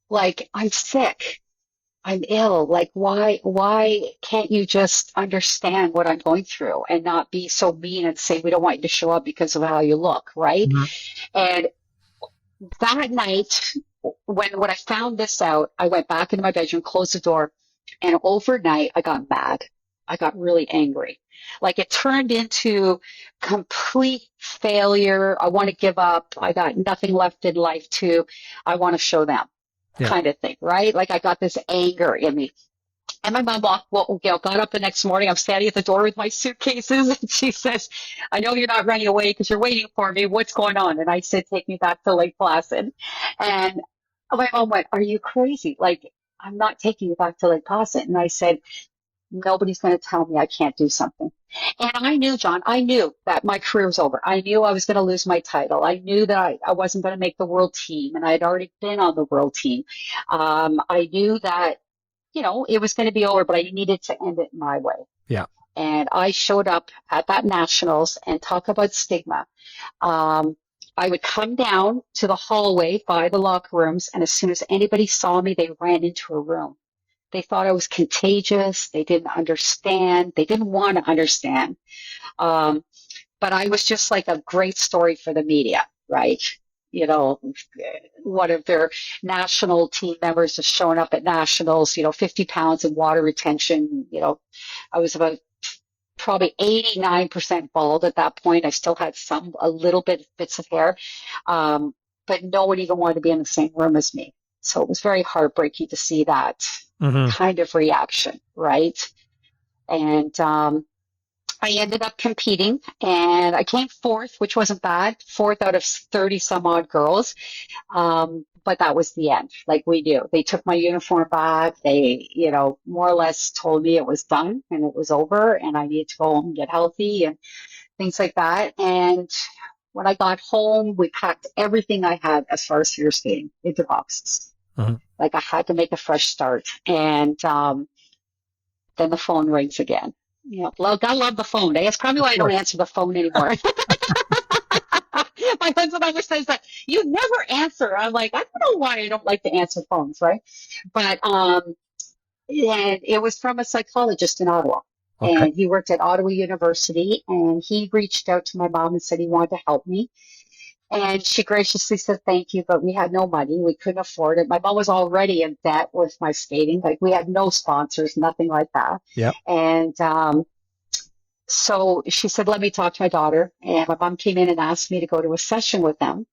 like, I'm sick. I'm ill. Like, why can't you just understand what I'm going through and not be so mean and say we don't want you to show up because of how you look, right? Mhm. And that night, when I found this out, I went back into my bedroom, closed the door, and overnight I got mad. I got really angry. Like it turned into complete failure. I want to give up. I got nothing left in life to, I want to show them Yeah. kind of thing, right? Like I got this anger in me. And my mom got up the next morning. I'm standing at the door with my suitcases, and she says, "I know you're not running away because you're waiting for me. What's going on?" And I said, "Take me back to Lake Placid." And my mom went, "Are you crazy? Like, I'm not taking you back to Lake Placid." And I said, "Nobody's going to tell me I can't do something." And I knew, John, I knew that my career was over. I knew I was going to lose my title. I knew that I wasn't going to make the world team, and I had already been on the world team. I knew that it was going to be over, but I needed to end it my way. Yeah. And I showed up at that nationals and talk about stigma. I would come down to the hallway by the locker rooms, and as soon as anybody saw me, they ran into a room. They thought I was contagious. They didn't understand. They didn't want to understand. Um, but I was just like a great story for the media, right? You know, one of their national team members is showing up at nationals, 50 pounds in water retention. I was about probably 89% bald at that point. I still had a little bits of hair, but no one even wanted to be in the same room as me. So it was very heartbreaking to see that Hmm. kind of reaction, right? And I ended up competing and I came fourth, which wasn't bad, fourth out of 30 some odd girls. But that was the end. Like we knew. They took my uniform back. They, more or less told me it was done and it was over and I needed to go home and get healthy and things like that. And when I got home, we packed everything I had as far as figure skating into boxes. Hmm. Like I had to make a fresh start. And then the phone rings again. I love the phone. That's probably Of why I don't course. answer the phone anymore. My husband always says that you never answer. I'm like, I don't know why I don't like to answer phones, right? But and it was from a psychologist in Ottawa. Okay. And he worked at Ottawa University and he reached out to my mom and said he wanted to help me. And she graciously said, "Thank you, but we had no money. We couldn't afford it." My mom was already in debt with my skating. Like we had no sponsors, nothing like that. Yeah. And so she said, "Let me talk to my daughter." And my mom came in and asked me to go to a session with them.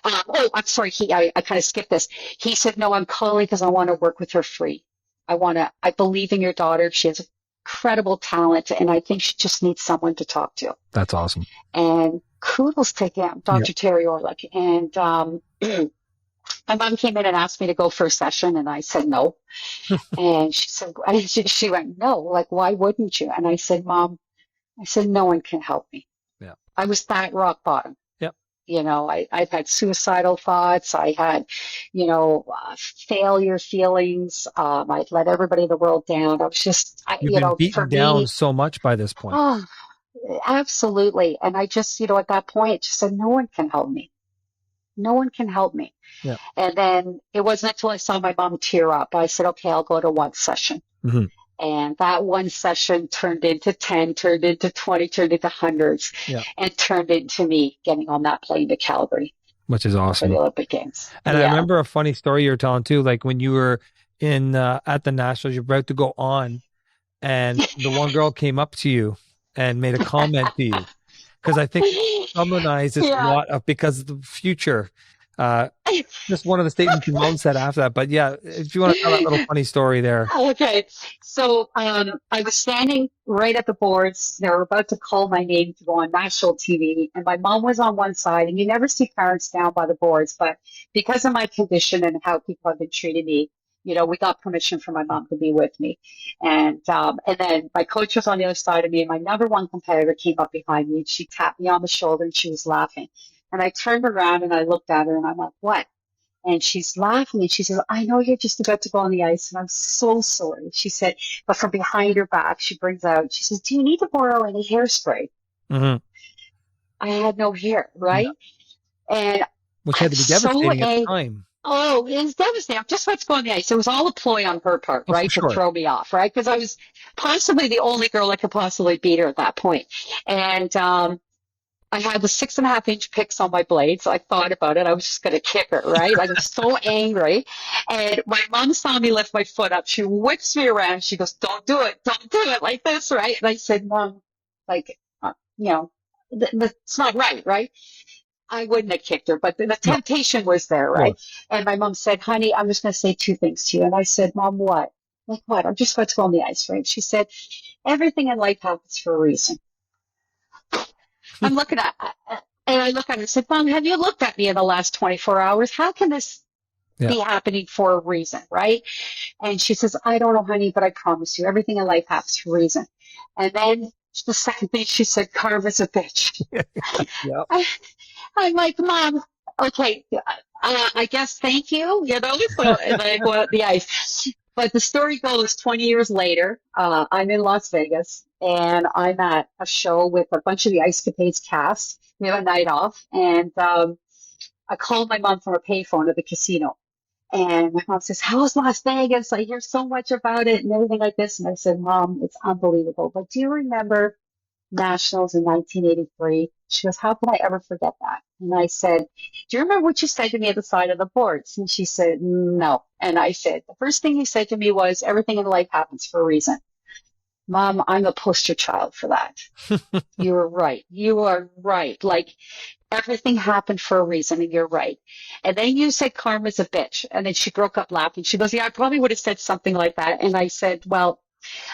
I'm sorry. I kind of skipped this. He said, "No, I'm calling because I want to work with her free. I believe in your daughter. She has incredible talent and I think she just needs someone to talk to." That's awesome. And kudos to him, Yeah. Dr. Terry Orlick. And my mom came in and asked me to go for a session and I said no. And she said, she went, "No, like, why wouldn't you?" And I said, "Mom," I said, "no one can help me." Yeah. I was that rock bottom. Yep. I've had suicidal thoughts. I had, failure feelings. I'd let everybody in the world down. I was just, You've been for beaten down me, so much by this point. oh, absolutely. And I just, at that point, just said, no one can help me. No one can help me. Yeah. And then it wasn't until I saw my mom tear up, I said, okay, I'll go to one session. Hmm. And that one session turned into 10, turned into 20, turned into hundreds, Yeah. and turned into me getting on that plane to Calgary Which is for the awesome. Olympic Games. And I Yeah. remember a funny story you were telling too, like when you were in at the Nationals, you're about to go on, and the one girl came up to you and made a comment to you. Because I think summarizes a Yeah. lot of because of the future. Uh, just one of the statements your mom said after that. But yeah, if you want to tell that little funny story there. Okay. So I was standing right at the boards. They were about to call my name to go on national TV, and my mom was on one side. And you never see parents down by the boards, but because of my condition and how people have been treating me, we got permission for my mom to be with me. And then my coach was on the other side of me, and my number one competitor came up behind me. And she tapped me on the shoulder, and she was laughing. And I turned around and I looked at her, and I'm like, "What?" And she's laughing and she says, I know you're just about to go on the ice and I'm so sorry. She said, but from behind her back, she brings out, she says, do you need to borrow any hairspray? Hmm. I had no hair, Yeah. right? And Which I'm had to be so devastating at the angry. time. Oh, it was devastating. I'm just about to go on the ice. It was all a ploy on her part, Oh, for right? To sure. throw me off, right? Because I was possibly the only girl that could possibly beat her at that point. And I had the 6.5-inch picks on my blades. So I thought about it. I was just going to kick her, right? I was so angry. And my mom saw me lift my foot up. She whips me around. She goes, don't do it like this, right? And I said, Mom, like, it's not right, right? I wouldn't have kicked her, but the No, temptation was there, of right? course. And my mom said, honey, I'm just going to say two things to you. And I said, Mom, what? Like, what? I'm just about to go on the ice rink. She said, everything in life happens for a reason. I'm looking at, and I look at her and said, Mom, have you looked at me in the last 24 hours? How can this Yeah. be happening for a reason, right? And she says, I don't know, honey, but I promise you, everything in life happens for a reason. And then the second thing she said, karma's a bitch. Yeah. I, I'm like, Mom, okay, I guess thank you, so, and I go out the ice. But the story goes 20 years later, I'm in Las Vegas and I'm at a show with a bunch of the Ice Capades cast. We have a night off and I called my mom from a payphone at the casino. And my mom says, how's Las Vegas? I hear so much about it and everything like this. And I said, Mom, it's unbelievable. But do you remember Nationals in 1983? She goes, how can I ever forget that? And I said, do you remember what you said to me at the side of the boards? And she said, no. And I said, the first thing you said to me was, everything in life happens for a reason. Mom, I'm a poster child for that. You were right. You are right. Like everything happened for a reason, and you're right. And then you said karma's a bitch. And then she broke up laughing. She goes, yeah, I probably would have said something like that. And I said, well,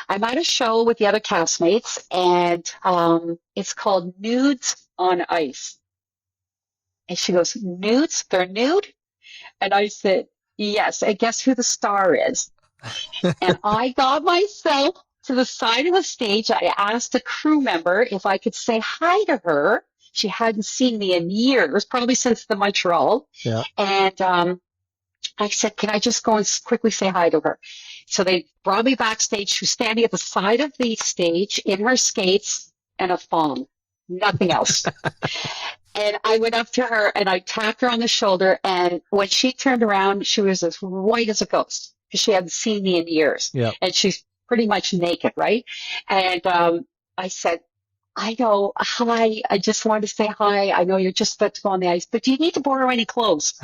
I'm at a show with the other castmates, and it's called Nudes on Ice. And she goes, nudes? They're nude? And I said, yes. And guess who the star is? And I got myself to the side of the stage. I asked a crew member if I could say hi to her. She hadn't seen me in years, probably since the Montreal. Yeah. And I said, can I just go and quickly say hi to her? So they brought me backstage. She was standing at the side of the stage in her skates and a thong, nothing else. And I went up to her and I tapped her on the shoulder. And when she turned around, she was as white as a ghost because she hadn't seen me in years. Yeah. And she's pretty much naked, right? And I said, I know, hi, I just wanted to say hi. I know you're just about to go on the ice, but do you need to borrow any clothes?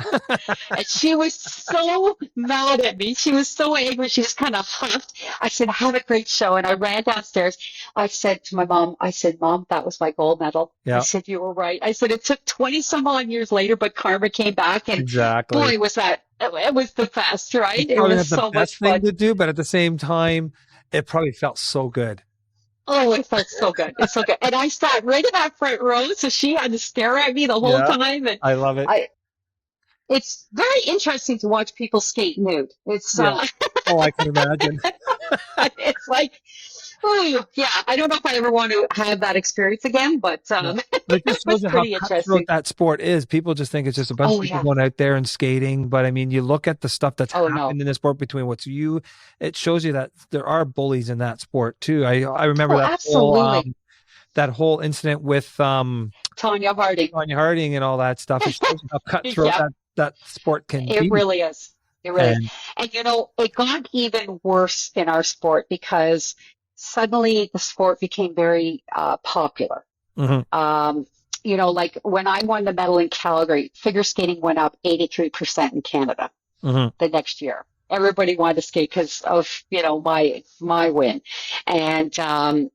And she was so mad at me. She was so angry. She just kind of huffed. I said, have a great show. And I ran downstairs. I said to my mom, I said, Mom, that was my gold medal. I Yeah. said, you were right. I said, it took 20 some odd years later, but karma came back. And Exactly. boy, was that, it was the best, right? It's It probably was not the so much best thing fun. to do, but at the same time, it probably felt so good. Oh, it felt so good. It's so good. And I sat right in that front row, so she had to stare at me the whole Yeah. time. And I love it. it's very interesting to watch people skate nude. It's Yeah. Oh, I can imagine. it's like, oh yeah. I don't know if I ever want to have that experience again, but Yeah. But it it just shows was you how pretty cutthroat interesting. that sport is. People just think it's just a bunch of Oh people yeah. going out there and skating. But I mean, you look at the stuff that's Oh no. happened in the sport between it shows you that there are bullies in that sport too. I remember Oh, that whole absolutely. that whole incident with Tonya Harding. Tonya Harding and all that stuff. It shows you how cutthroat Yeah, that sport can it be. really is. It really, And and it got even worse in our sport because suddenly the sport became very popular. mhm, Um, like when I won the medal in Calgary, figure skating went up 83% in Canada mhm, the next year. Everybody wanted to skate because of, my win. And,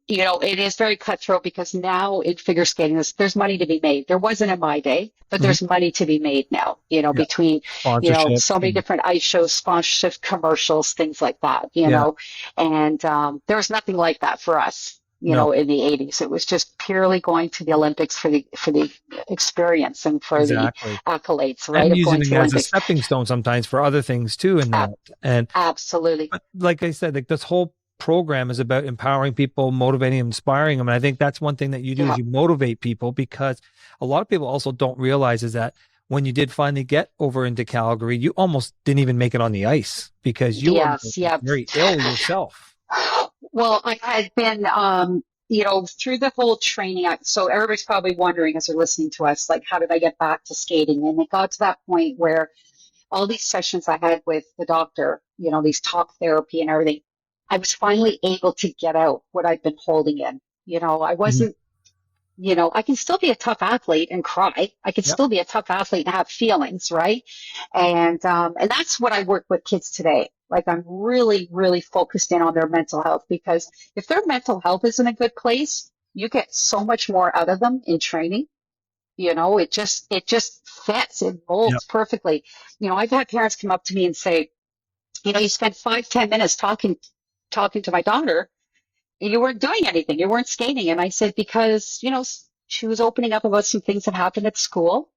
it is very cutthroat because now in figure skating, there's money to be made. There wasn't in my day, but mhm. there's money to be made now, Yeah, between, sponsorships so many and different ice shows, sponsorship commercials, things like that, yeah, and there was nothing like that for us. no, In the 80s, it was just purely going to the Olympics for the experience and for the exactly. accolades, right, And of going using to it as a Olympics. stepping stone sometimes for other things too in that. And Absolutely. but like I said, like this whole program is about empowering people, motivating them, inspiring them. And I think that's one thing that you do is Yeah. you motivate people, because a lot of people also don't realize is that when you did finally get over into Calgary, you almost didn't even make it on the ice because you were Yes. Yeah. very ill yourself. Well, I had been, through the whole training. So everybody's probably wondering as they're listening to us, like, how did I get back to skating? And it got to that point where all these sessions I had with the doctor, these talk therapy and everything, I was finally able to get out what I'd been holding in. I Mhm. wasn't, I can still be a tough athlete and cry. I can Yep. still be a tough athlete and have feelings, right? And that's what I work with kids today. Like I'm really, really focused in on their mental health, because if their mental health is in a good place, you get so much more out of them in training. It just fits, it Yep. molds perfectly. I've had parents come up to me and say, you spent 5, 10 minutes talking to my daughter, you weren't doing anything. You weren't skating. And I said, because, she was opening up about some things that happened at school.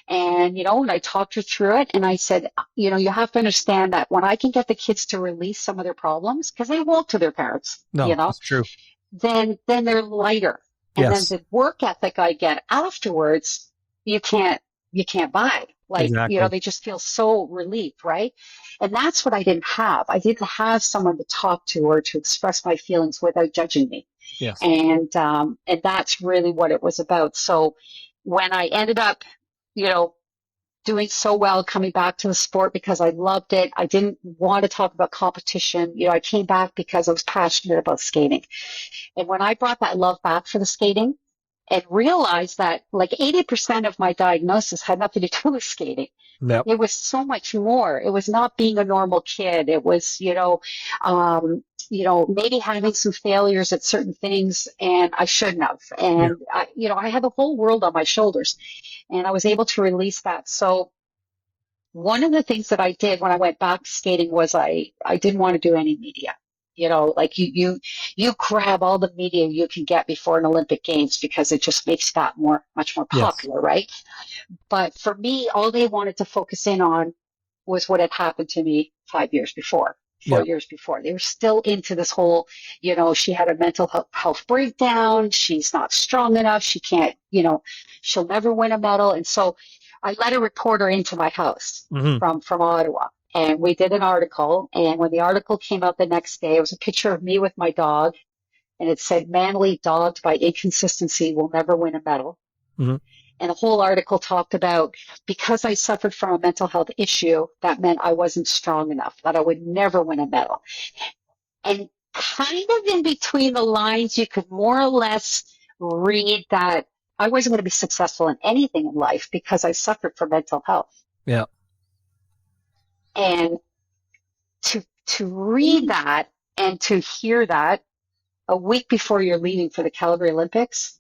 And I talked her through it. And I said, you have to understand that when I can get the kids to release some of their problems, because they won't to their parents, No, that's true. then they're lighter. And then Yes, the work ethic I get afterwards, you can't you can't buy. Like, exactly. they just feel so relieved, right? And that's what I didn't have. I didn't have someone to talk to or to express my feelings without judging me. Yes. And that's really what it was about. So when I ended up, you know, doing so well coming back to the sport because I loved it, I didn't want to talk about competition. I came back because I was passionate about skating. And when I brought that love back for the skating and realized that like 80% of my diagnosis had nothing to do with skating. Yep. It was so much more. It was not being a normal kid. It was, maybe having some failures at certain things and I shouldn't have. Yeah. And I had the whole world on my shoulders and I was able to release that. So one of the things that I did when I went back skating was I didn't want to do any media. Like you grab all the media you can get before an Olympic Games because it just makes that much more Yes. popular, right? But for me, all they wanted to focus in on was what had happened to me 5 years before, four Yeah. years before. They were still into this whole, she had a mental health breakdown. She's not strong enough. She can't, she'll never win a medal. And so I let a reporter into my house Hmm. from Ottawa. And we did an article. And when the article came out the next day, it was a picture of me with my dog. And it said, Manley, dogged by inconsistency, will never win a medal. Hmm. And the whole article talked about because I suffered from a mental health issue, that meant I wasn't strong enough, that I would never win a medal. And kind of in between the lines, you could more or less read that I wasn't going to be successful in anything in life because I suffered from mental health. Yeah. And to read that and to hear that a week before you're leaving for the Calgary Olympics,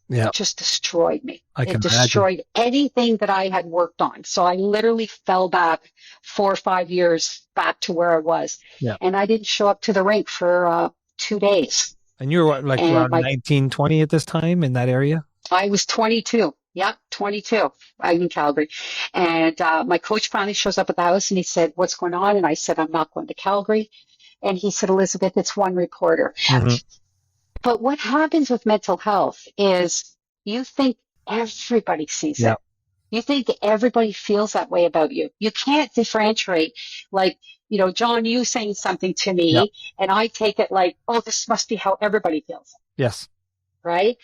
Yeah. it just destroyed me. I It can imagine. destroyed anything that I had worked on. So I literally fell back 4 or 5 years back to where I was. Yeah. And I didn't show up to the rink for 2 days. And you were what, like And around 19, 20 at this time in that area? I was 22. Yeah, 22. I'm in Calgary. And my coach finally shows up at the house and he said, what's going on? And I said, I'm not going to Calgary. And he said, Elizabeth, it's one reporter. Hmm. But what happens with mental health is you think everybody sees Yeah. it. You think everybody feels that way about you. You can't differentiate. Like, John, you saying something to Yeah. me, and I take it like, oh, this must be how everybody feels. Yes. right?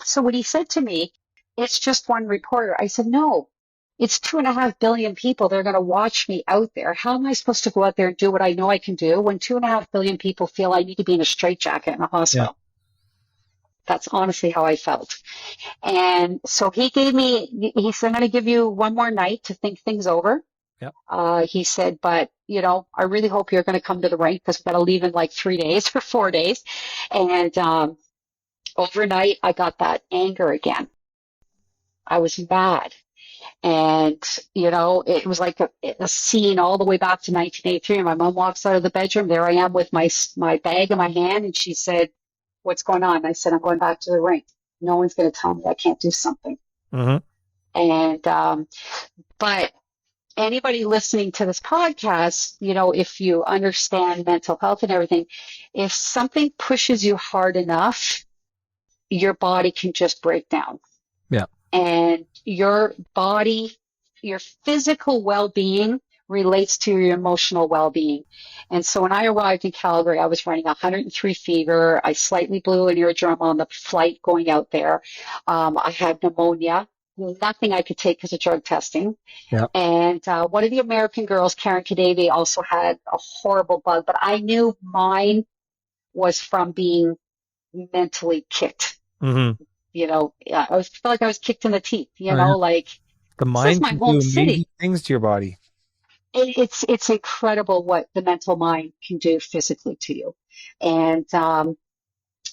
So when he said to me, it's just one reporter, I said, no, it's 2.5 billion people. They're going to watch me out there. How am I supposed to go out there and do what I know I can do when 2.5 billion people feel I need to be in a straitjacket in a Yeah. hospital? That's honestly how I felt. And so he said, I'm going to give you one more night to think things over. Yeah. He said, but, I really hope you're going to come to the rink because we've got to leave in like 3 days or 4 days. And overnight, I got that anger again. I was mad. And, it was like a scene all the way back to 1983. And my mom walks out of the bedroom. There I am with my bag in my hand. And she said, what's going on? And I said, I'm going back to the rink. No one's going to tell me I can't do something. Mm-hmm. And, but anybody listening to this podcast, if you understand mental health and everything, if something pushes you hard enough, your body can just break down. Yeah. And your body, your physical well-being relates to your emotional well-being. And so when I arrived in Calgary, I was running 103 fever. I slightly blew an eardrum on the flight going out there. I had pneumonia, nothing I could take because of drug testing. Yeah. And one of the American girls, Karen Kadavy, also had a horrible bug, but I knew mine was from being mentally kicked. Mm-hmm. I felt like I was kicked in the teeth, Oh, yeah. like The this is mind my can home do amazing city. things to your body. It's incredible what the mental mind can do physically to you. And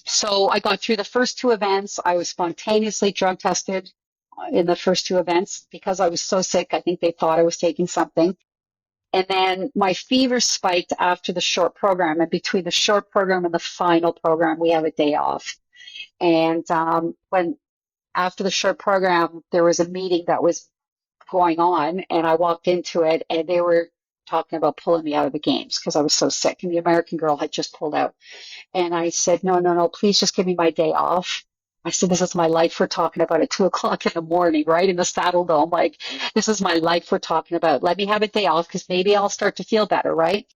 so I got through the first two events. I was spontaneously drug tested in the first two events because I was so sick. I think they thought I was taking something. And then my fever spiked after the short program. And between the short program and the final program, we have a day off. And when after the short program, there was a meeting that was going on, and I walked into it, and they were talking about pulling me out of the games because I was so sick, and the American girl had just pulled out. And I said, no, no, no, please just give me my day off. I said, this is my life we're talking about at 2 o'clock in the morning, right? In the Saddle Dome. Like, this is my life we're talking about. Let me have a day off because maybe I'll start to feel better, right?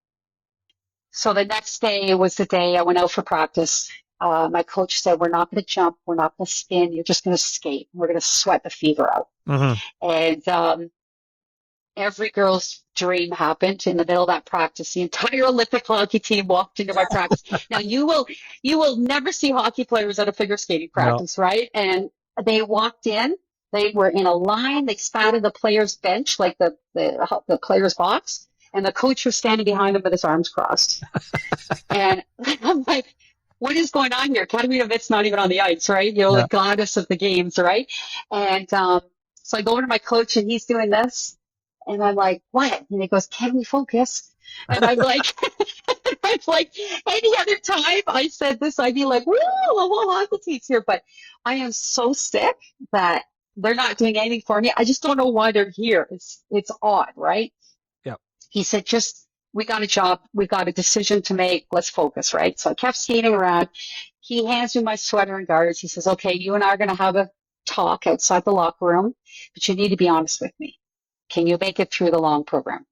So the next day was the day I went out for practice. My coach said, we're not going to jump. We're not going to spin. You're just going to skate. We're going to sweat the fever out. Mm-hmm. And every girl's dream happened in the middle of that practice. The entire Olympic hockey team walked into my practice. Now you will never see hockey players at a figure skating No. practice, right? And they walked in. They were in a line. They sat at the players' bench, like the players' box, and the coach was standing behind them with his arms crossed. And I'm like, what is going on here? Katarina Witt's not even on the ice, right? Yeah. The goddess of the games, right? And so I go over to my coach, and he's doing this. And I'm like, what? And he goes, can we focus? And I'm like, I'm like, any other time I said this, I'd be like, woo, a whole hockey team's here. But I am so sick that they're not doing anything for me. I just don't know why they're here. It's odd, right? Yeah. He said, we got a job. We got a decision to make. Let's focus, right? So I kept skating around. He hands me my sweater and guards. He says, okay, you and I are going to have a talk outside the locker room, but you need to be honest with me. Can you make it through the long program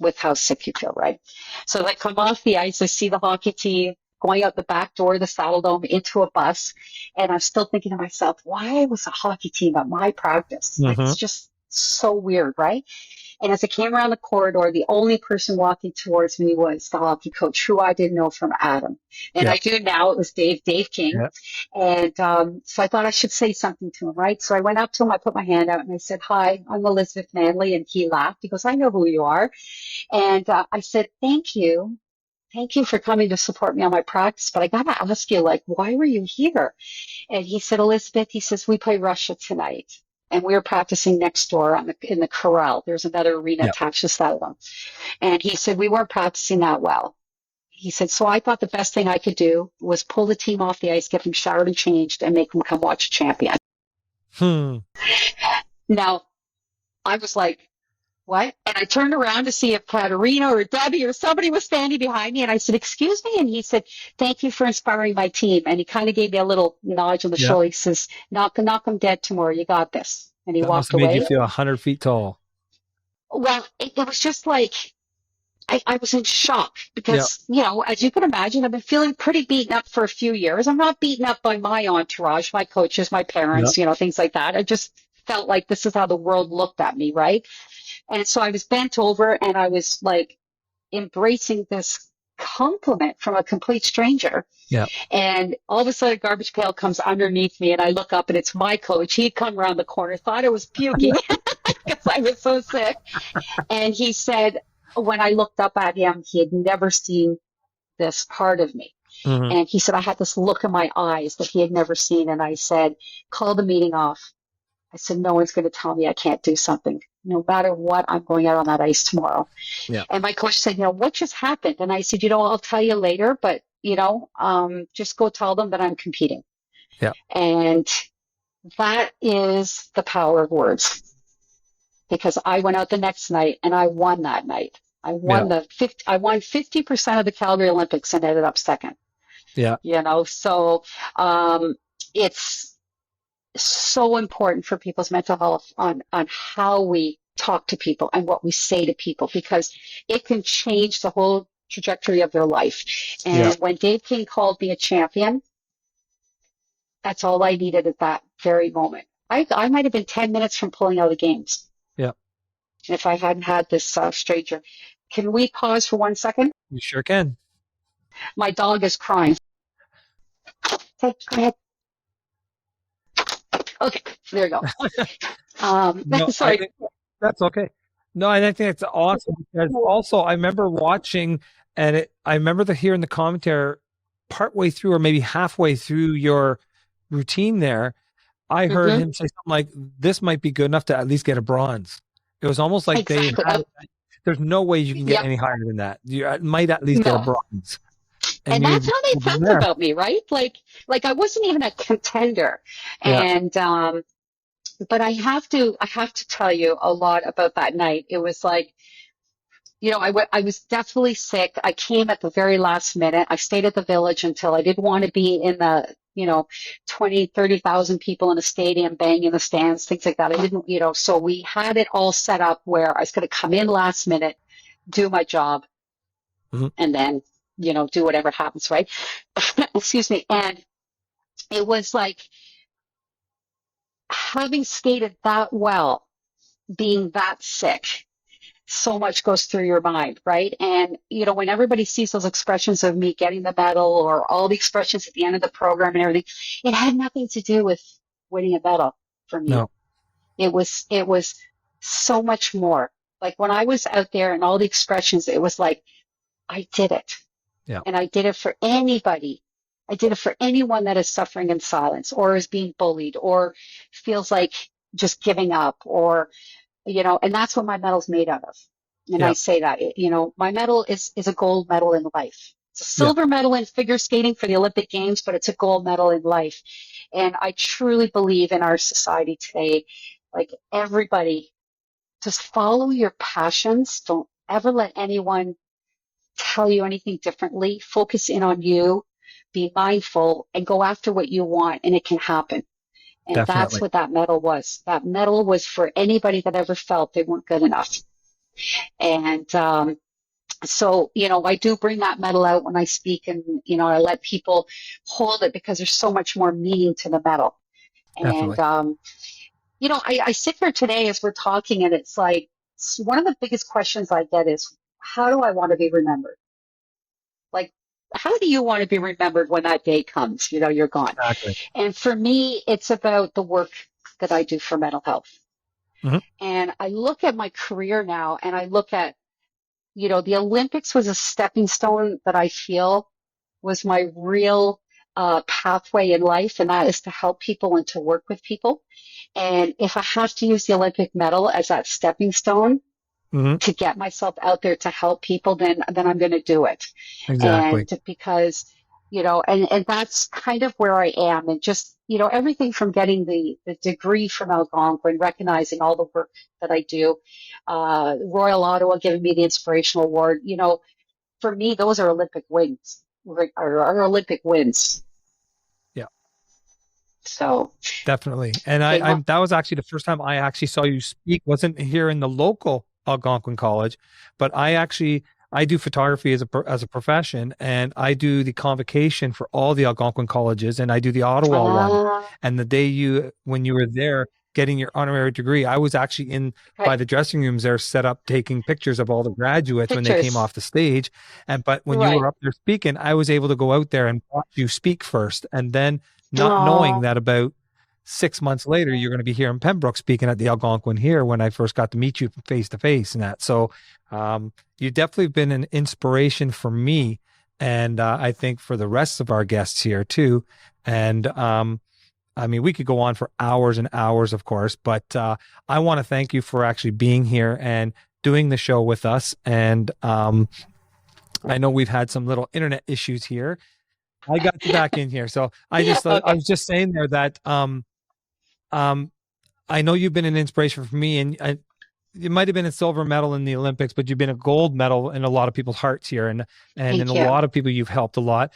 with how sick you feel, right? So I come off the ice, I see the hockey team going out the back door of the Saddle Dome into a bus, and I'm still thinking to myself, why was a hockey team at my practice? Like, Mm-hmm. it's just so weird, right? And as I came around the corridor, the only person walking towards me was the hockey coach, who I didn't know from Adam. And Yeah. I do now. It was Dave King. Yeah. And so I thought I should say something to him, right? So I went up to him, I put my hand out, and I said, hi, I'm Elizabeth Manley. And he laughed. He goes, I know who you are. And I said, thank you. Thank you for coming to support me on my practice. But I got to ask you, like, why were you here? And he said, Elizabeth, he says, we play Russia tonight. And we were practicing next door in the corral. There's another arena attached to that one. And he said, we weren't practicing that well. He said, so I thought the best thing I could do was pull the team off the ice, get them showered and changed, and make them come watch a champion. Now, I was like, what? And I turned around to see if Katarina or Debbie or somebody was standing behind me. And I said, excuse me. And he said, thank you for inspiring my team. And he kind of gave me a little nudge on the shoulder. He says, knock them dead tomorrow. You got this. And he That must walked have made away. you feel 100 feet tall. Well, it was just like, I was in shock Yeah. because, as you can imagine, I've been feeling pretty beaten up for a few years. I'm not beaten up by my entourage, my coaches, my Yeah. parents, things like that. I just felt like this is how the world looked at me, right? And so I was bent over and I was like embracing this compliment from a complete stranger. Yeah. And all of a sudden, a garbage pail comes underneath me, and I look up, and it's my coach. He'd come around the corner, thought I was puking because I was so sick. And he said, when I looked up at him, he had never seen this part of me. Hmm. And he said, I had this look in my eyes that he had never seen. And I said, call the meeting off. I said, no one's going to tell me I can't do something. No matter what, I'm going out on that ice tomorrow. Yeah. And my coach said, what just happened? And I said, I'll tell you later, but, just go tell them that I'm competing. Yeah. And that is the power of words. Because I went out the next night and I won that night. Yeah. I won 50% of the Calgary Olympics and ended up second. Yeah. So it's so important for people's mental health on how we talk to people and what we say to people, because it can change the whole trajectory of their life. Yeah. And when Dave King called me a champion, that's all I needed at that very moment. I might have been 10 minutes from pulling out of the games Yeah. if I hadn't had this stranger. Can we pause for 1 second? You sure can. My dog is crying. Okay, go ahead. Okay, there you go. No, I Sorry. think that's okay. No, and I think it's awesome because also I remember watching I remember hearing the commentary partway through or maybe halfway through your routine there. I heard Mm-hmm. him say something like, "This might be good enough to at least get a bronze." It was almost like Exactly. there's no way you can get Yep. any higher than that. You might at least get a No. bronze. And And you that's how they from felt there. about me, right? Like I wasn't even a contender. Yeah. And but I have to tell you a lot about that night. It was like, I was definitely sick. I came at the very last minute. I stayed at the village until I didn't want to be in the, 20, 30,000 people in a stadium banging the stands, things like that. I didn't, so we had it all set up where I was going to come in last minute, do my job, Mhm. and then, do whatever happens, right? Excuse me. And it was like having skated that well, being that sick, so much goes through your mind, right? And, when everybody sees those expressions of me getting the medal or all the expressions at the end of the program and everything, it had nothing to do with winning a medal for me. No. It was so much more. Like when I was out there and all the expressions, it was like, I did it. Yeah. And I did it for anybody. I did it for anyone that is suffering in silence or is being bullied or feels like just giving up or, and that's what my medal's made out of. And I Yeah. say that, my medal is a gold medal in life. It's a Yeah. silver medal in figure skating for the Olympic Games, but it's a gold medal in life. And I truly believe in our society today, like everybody, just follow your passions. Don't ever let anyone tell you anything differently. Focus in on you, be mindful, and go after what you want, and it can happen. And that's Definitely. what that medal was. That medal was for anybody that ever felt they weren't good enough. And so, I do bring that medal out when I speak, and, I let people hold it because there's so much more meaning to the medal. And, Definitely. I sit here today as we're talking, and it's like, one of the biggest questions I get is, how do I want to be remembered? Like, how do you want to be remembered when that day comes? You're gone. Exactly. And for me, it's about the work that I do for mental health. Mhm. And I look at my career now and I look at, the Olympics was a stepping stone that I feel was my real pathway in life. And that is to help people and to work with people. And if I have to use the Olympic medal as that stepping stone, Mhm. to get myself out there to help people, then I'm going to do it. And Exactly. because, and that's kind of where I am. And just, everything from getting the degree from Algonquin, recognizing all the work that I do, Royal Ottawa giving me the Inspirational Award, for me, those are Olympic wins, or Olympic wins. Yeah. So, Definitely. And okay, I'm that was actually the first time I actually saw you speak. Wasn't here in the local Algonquin College, but I do photography as a profession, and I do the convocation for all the Algonquin colleges, and I do the Ottawa one. Ah, And the day when you were there getting your honorary degree, I was actually in by right. the dressing rooms there, set up taking pictures of all the graduates when they came Pictures. off the stage. But when you were Right. up there speaking, I was able to go out there and watch you speak first, and then not knowing Oh, that about 6 months later, you're going to be here in Pembroke speaking at the Algonquin here when I first got to meet you face to face and that. So, you definitely been an inspiration for me. And I think for the rest of our guests here too. And I mean, we could go on for hours and hours, of course, but I want to thank you for actually being here and doing the show with us. And I know we've had some little internet issues here. I got you back in here. So I okay. was just saying there that um, I know you've been an inspiration for me, and you might have been a silver medal in the Olympics, but you've been a gold medal in a lot of people's hearts here, and in a Thank you. lot of people you've helped a lot.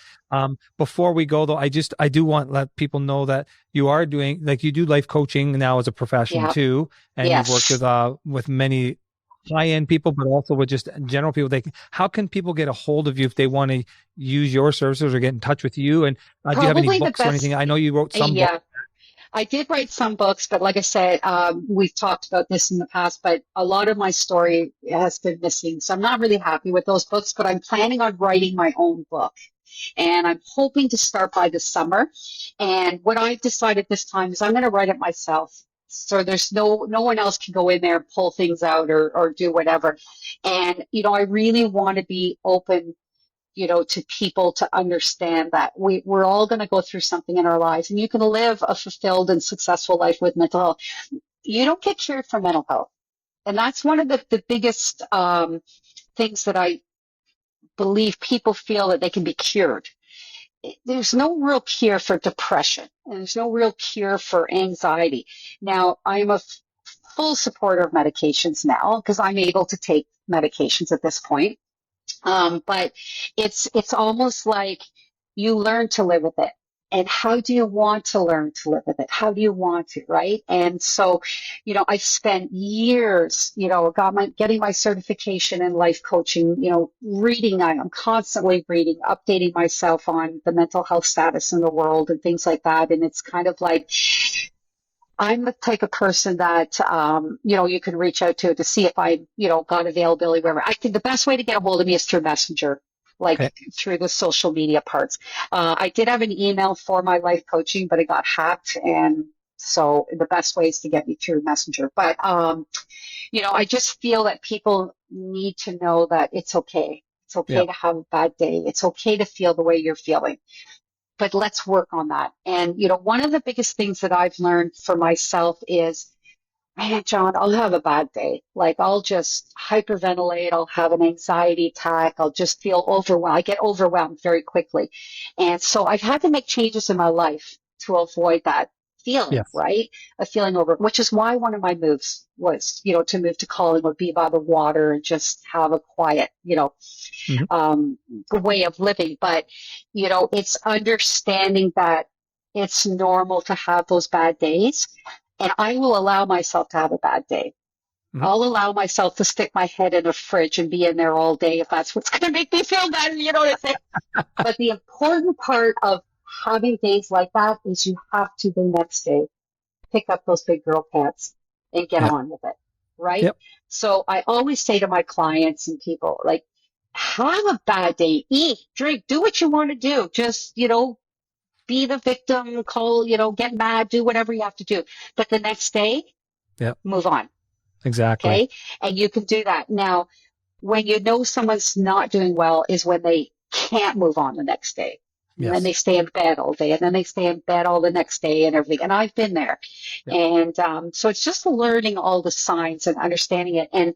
Before we go though, I do want to let people know that you are doing like you do life coaching now as a profession Yeah. too, and you've worked Yes. with many high end people, but also with just general people. How can people get a hold of you if they want to use your services or get in touch with you? And do you have any Probably the books or anything? best. I know you wrote some books. Yeah. I did write some books, but like I said, we've talked about this in the past, but a lot of my story has been missing. So I'm not really happy with those books, but I'm planning on writing my own book. And I'm hoping to start by the summer. And what I've decided this time is I'm going to write it myself. So there's no one else can go in there and pull things out or do whatever. And, I really want to be open, to people to understand that we're all going to go through something in our lives, and you can live a fulfilled and successful life with mental health. You don't get cured from mental health. And that's one of the biggest things that I believe people feel that they can be cured. There's no real cure for depression, and there's no real cure for anxiety. Now, I'm a full supporter of medications now because I'm able to take medications at this point. But it's almost like you learn to live with it. And how do you want to learn to live with it? How do you want to, right? And so, I spent years, getting my certification in life coaching, reading. I'm constantly reading, updating myself on the mental health status in the world and things like that. And it's kind of like I'm the type of person that, you can reach out to see if I, got availability, wherever. I think the best way to get a hold of me is through Messenger, like Okay. through the social media parts. I did have an email for my life coaching, but it got hacked. And so the best way is to get me through Messenger. But, I just feel that people need to know that it's okay. It's Yeah. okay to have a bad day. It's okay to feel the way you're feeling, but let's work on that. And, one of the biggest things that I've learned for myself is, man, John, I'll have a bad day. Like I'll just hyperventilate. I'll have an anxiety attack. I'll just feel overwhelmed. I get overwhelmed very quickly. And so I've had to make changes in my life to avoid that feeling, Yes. right? A feeling over, which is why one of my moves was, to move to Collingwood, be by the water and just have a quiet, Mhm. way of living. But, it's understanding that it's normal to have those bad days. And I will allow myself to have a bad day. Mhm. I'll allow myself to stick my head in a fridge and be in there all day if that's what's going to make me feel better. You know what I'm saying? But the important part of having days like that is you have to the next day pick up those big girl pants and get Yeah. on with it. Right? Yep. So I always say to my clients and people, like, have a bad day, eat, drink, do what you want to do. Just, be the victim, call, get mad, do whatever you have to do. But the next day, Yep. move on. Exactly. Okay. And you can do that. Now, when you know someone's not doing well is when they can't move on the next day. And then Yes. they stay in bed all day, and then they stay in bed all the next day and everything. And I've been there. Yep. And so it's just learning all the signs and understanding it and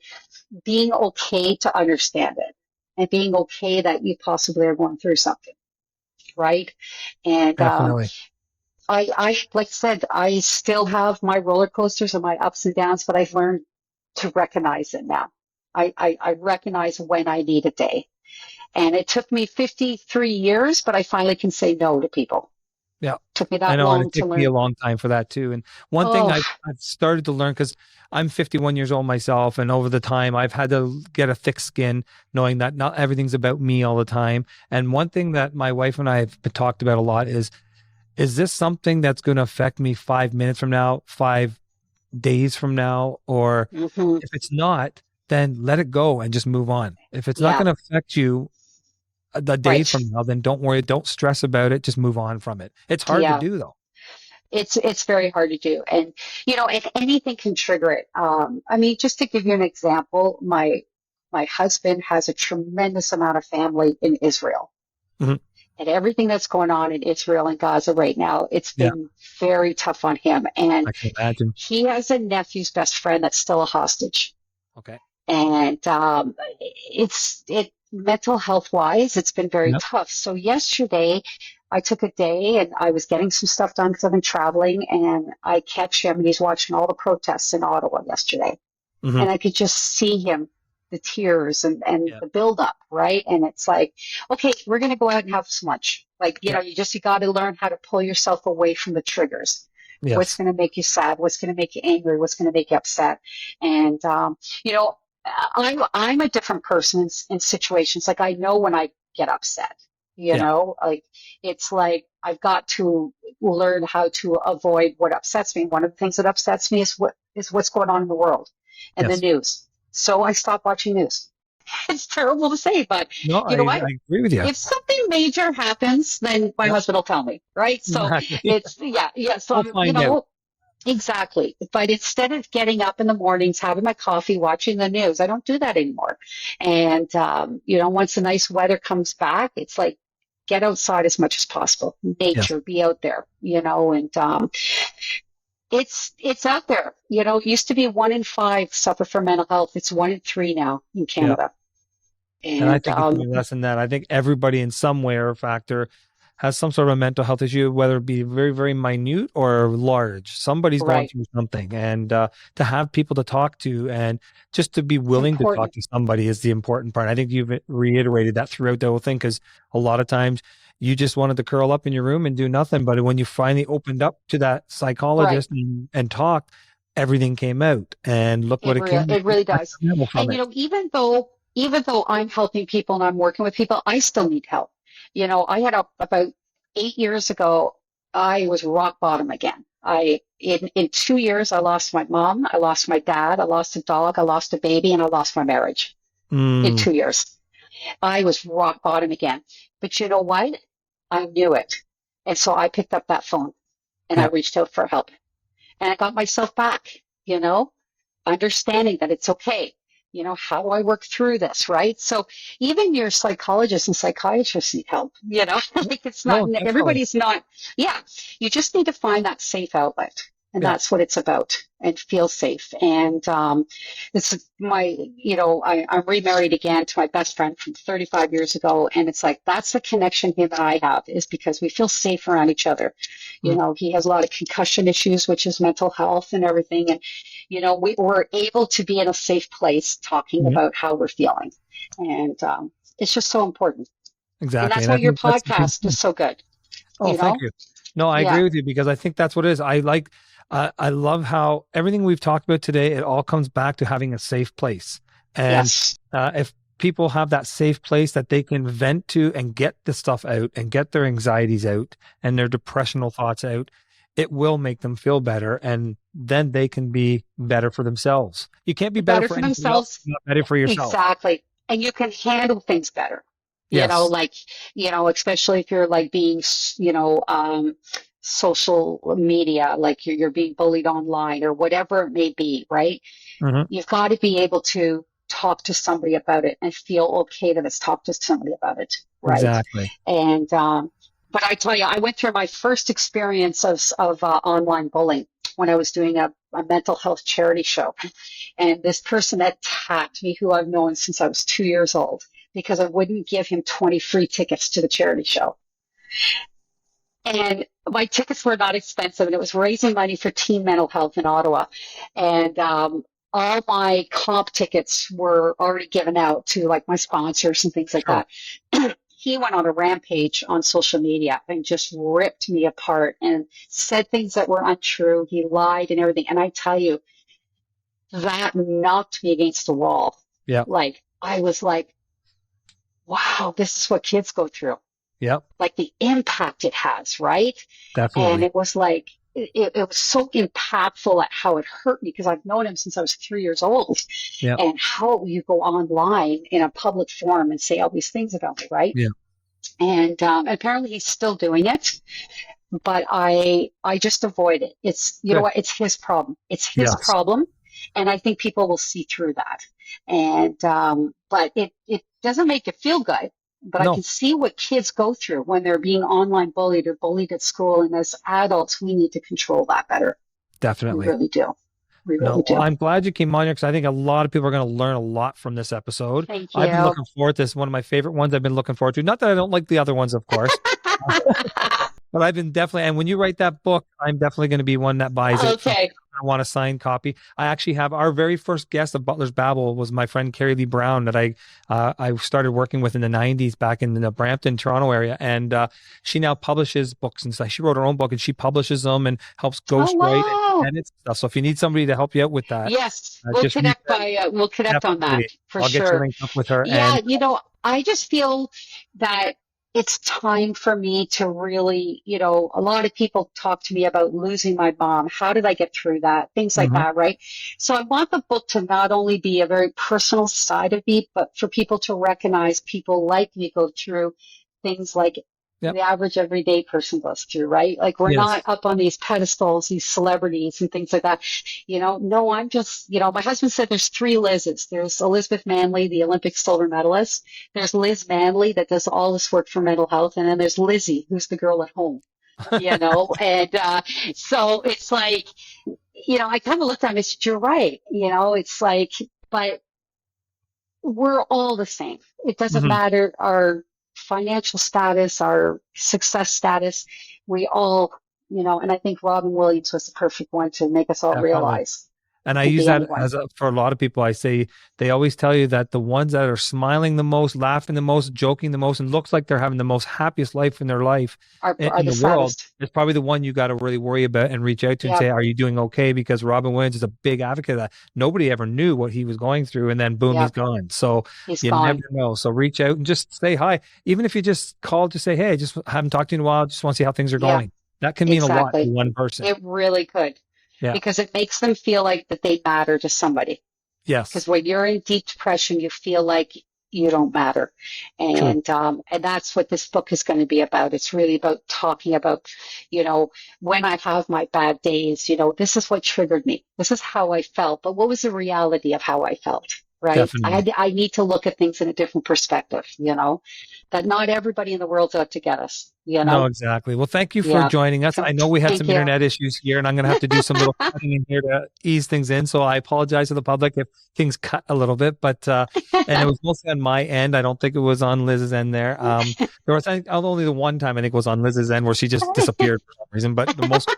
being okay to understand it and being okay that you possibly are going through something. Right. And Definitely. like I said, I still have my roller coasters and my ups and downs, but I've learned to recognize it now. I recognize when I need a day. And it took me 53 years, but I finally can say no to people. Yeah, Took me I that know, and long it to took me a learn. long time for that too. And one thing Oh, I've started to learn because I'm 51 years old myself, and over the time I've had to get a thick skin, knowing that not everything's about me all the time. And one thing that my wife and I have talked about a lot is this something that's going to affect me 5 minutes from now, 5 days from now, or hmm, if it's not, then let it go and just move on. If it's not yeah, going to affect you the day right. from now, then don't worry, don't stress about it, just move on from it. It's hard to Yeah. do though. It's very hard to do. And, if anything can trigger it. I mean, just to give you an example, my husband has a tremendous amount of family in Israel. Mhm. And everything that's going on in Israel and Gaza right now, it's Yeah, been very tough on him. And I can imagine. he has a nephew's best friend that's still a hostage. Okay. And it mental health wise, it's been very Yep. tough. So yesterday, I took a day and I was getting some stuff done because I've been traveling, and I catch him and he's watching all the protests in Ottawa yesterday, Hmm. and I could just see him, the tears and Yeah. the buildup, right? And it's like, okay, we're gonna go out and have some lunch. Like, Yeah. you got to learn how to pull yourself away from the triggers. What's Yes. going to make you sad? What's going to make you angry? What's going to make you upset? And you know, I'm a different person in situations. Like, I know when I get upset. Yeah. Like, it's like I've got to learn how to avoid what upsets me. One of the things that upsets me is what's going on in the world and the Yes. news. So I stopped watching news. It's terrible to say, but No, you know what? I agree with you. If something major happens, then my Yep. husband will tell me, right? So Exactly. it's, yeah, yeah. So We'll I'm, find out. exactly. But instead of getting up in the mornings, having my coffee, watching the news, I don't do that anymore. And, once the nice weather comes back, it's like, get outside as much as possible. Yes. Nature, be out there, and, it's out there. It used to be 1 in 5 suffer from mental health. It's 1 in 3 now in Yeah. Canada. And I And think it's even less than that. I think everybody in some way or factor has some sort of mental health issue, whether it be very, very minute or large. Somebody's going right, through something. And to have people to talk to and just to be it's willing to talk important. to somebody is the important part. I think you've reiterated that throughout the whole thing because a lot of times you just wanted to curl up in your room and do nothing. But when you finally opened up to that Right. psychologist and talked, everything came out. And look what it came It really does. from And it. even though I'm helping people and I'm working with people, I still need help. I had about 8 years ago, I was rock bottom again. In 2 years, I lost my mom, I lost my dad, I lost a dog, I lost a baby, and I lost my marriage in Mm, 2 years. I was rock bottom again. But you know what? I knew it. And so I picked up that phone and I yeah. reached out for help, and I got myself back, you know? Understanding that it's okay. How do I work through this, right? So even your psychologists and psychiatrists need help, like, it's not, No, definitely. everybody's not, yeah, you just need to find that safe outlet. And Yeah. that's what it's about, and feel safe. And this is I'm remarried again to my best friend from 35 years ago. And it's like, that's the connection him and I have, is because we feel safe around each other. Mm, He has a lot of concussion issues, which is mental health and everything. And we're able to be in a safe place talking yeah, about how we're feeling. And it's just so important. And exactly. that's And I why your think that's the big podcast is thing. so good, Oh, you thank know? you. No, I Yeah. agree with you because I think that's what it is. I love how everything we've talked about today, it all comes back to having a safe place. And Yes. if people have that safe place that they can vent to and get the stuff out and get their anxieties out and their depressional thoughts out, it will make them feel better. And then they can be better for themselves. You can't be better Better for for anybody else, themselves. if you're not better for yourself. Exactly. And you can handle things better, Yes. like, especially if you're like being, social media, like you're being bullied online or whatever it may be, right? Hmm. You've got to be able to talk to somebody about it and feel okay that it's talk to somebody about it, right? Exactly. And but I tell you, I went through my first experience of online bullying when I was doing a mental health charity show, and this person attacked me, who I've known since I was 2 years old, because I wouldn't give him 20 free tickets to the charity show. And my tickets were not expensive, and it was raising money for teen mental health in Ottawa. And all my comp tickets were already given out to like my sponsors and things like Sure. that. he went on a rampage on social media and just ripped me apart and said things that were untrue. He lied and everything. And I tell you, that knocked me against the wall. Yeah. Like, I was like, wow, this is what kids go through. Yep. Like the impact it has, right? And Definitely. it was like, it was so impactful at how it hurt me because I've known him since I was 3 years old. Yep. And how you go online in a public forum and say all these things about me, right? Yeah. And apparently he's still doing it, but I just avoid it. It's, you know Good. what? It's his problem. It's his Yes. problem. And I think people will see through that. And, but it doesn't make it feel good. But I No, can see what kids go through when they're being online bullied or bullied at school. And as adults, we need to control that better. We definitely. really do. We really No, well, do. I'm glad you came on here because I think a lot of people are going to learn a lot from this episode. Thank I've been you. looking forward to this. One of my favorite ones I've been looking forward to. Not that I don't like the other ones, of course, but I've been definitely, and when you write that book, I'm definitely going to be one that buys it. Okay. I want a signed copy. I actually have our very first guest of Butler's Babble was my friend Carrie Lee Brown that I started working with in the 90s back in the Brampton, Toronto area. And she now publishes books and stuff. She wrote her own book and she publishes them and helps ghostwrite and edit stuff. So if you need somebody to help you out with that, Yes, we'll just connect we'll connect on that definitely. for I'll get you sure. linked up with her. Yeah, And you know, I just feel that it's time for me to really, you know, a lot of people talk to me about losing my mom. How did I get through that? Things like that, right? So I want the book to not only be a very personal side of me, but for people to recognize people like me go through things like Yep. the average everyday person goes through, right? Like we're Yes. not up on these pedestals, these celebrities and things like that. You know, no, I'm just, you know, my husband said there's 3 Liz's. There's Elizabeth Manley, the Olympic silver medalist. There's Liz Manley that does all this work for mental health. And then there's Lizzie, who's the girl at home, you know? And so it's like, you know, I kind of looked at him and said, you're right. You know, it's like, but we're all the same. It doesn't matter our financial status, our success status. We all, you know, and I think Robin Williams was the perfect one to make us all Definitely. realize. And I Could use be that anyone. for a lot of people. I say they always tell you that the ones that are smiling the most, laughing the most, joking the most, and looks like they're having the most happiest life in their life Are in the the world saddest. is probably the one you got to really worry about and reach out to and Yep. say, "Are you doing okay?" Because Robin Williams is a big advocate of that. Nobody ever knew what he was going through, and then boom, he's Yep. gone. So He's you gone. never know. So reach out and just say hi, even if you just call to say, "Hey, I just haven't talked to you in a while. Just want to see how things are Yeah, going." That can mean a lot to exactly. one person. It really could. Yeah. Because it makes them feel like that they matter to somebody. Yes. Because when you're in deep depression, you feel like you don't matter. True. And that's what this book is going to be about. It's really about talking about, you know, when I have my bad days, you know, this is what triggered me. This is how I felt. But what was the reality of how I felt? Right? Definitely. I need to look at things in a different perspective, you know, that not everybody in the world's out to get us, you No, know? exactly. Well, thank you for Yeah. joining us. So I know we had thank some you. internet issues here, and I'm going to have to do some little cutting in here to ease things in. So I apologize to the public if things cut a little bit, but and it was mostly on my end. I don't think it was on Liz's end there. There was only the one time I think it was on Liz's end where she just disappeared for some reason, but the most.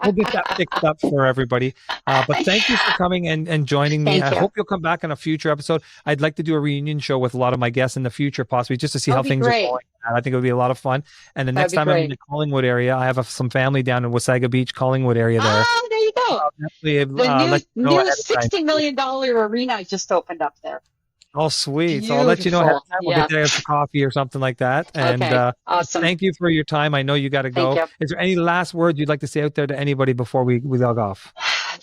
We'll get that fixed up for everybody. But thank you for coming and joining me. Thank I you. hope you'll come back on a future episode. I'd like to do a reunion show with a lot of my guests in the future, possibly just to see how That'd be things are great. going. And I think it would be a lot of fun. And the That'd next be time I'm in great. the Collingwood area, I have some family down in Wasaga Beach, Collingwood area there. Oh, there you go. I'll definitely The let you know new ahead of time. $60 million arena just opened up there. Oh, sweet. So I'll let you know ahead of Beautiful. time. We'll Yeah. get there for coffee or something like that. And Okay. Awesome. thank you for your time. I know you got to Thank go. you. Is there any last words you'd like to say out there to anybody before we log off?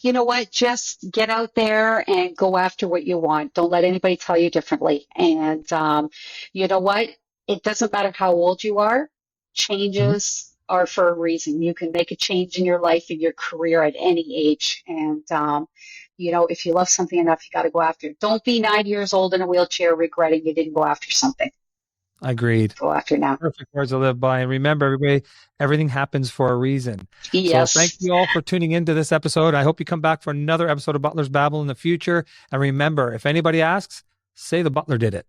You know what? Just get out there and go after what you want. Don't let anybody tell you differently. And you know what? It doesn't matter how old you are. Changes are for a reason. You can make a change in your life, in your career at any age. And you know, if you love something enough, you got to go after it. Don't be 90 years old in a wheelchair regretting you didn't go after something. Agreed. Go after it now. Perfect words to live by. And remember, everybody, everything happens for a reason. Yes. So thank you all for tuning into this episode. I hope you come back for another episode of Butler's Babble in the future. And remember, if anybody asks, say the Butler did it.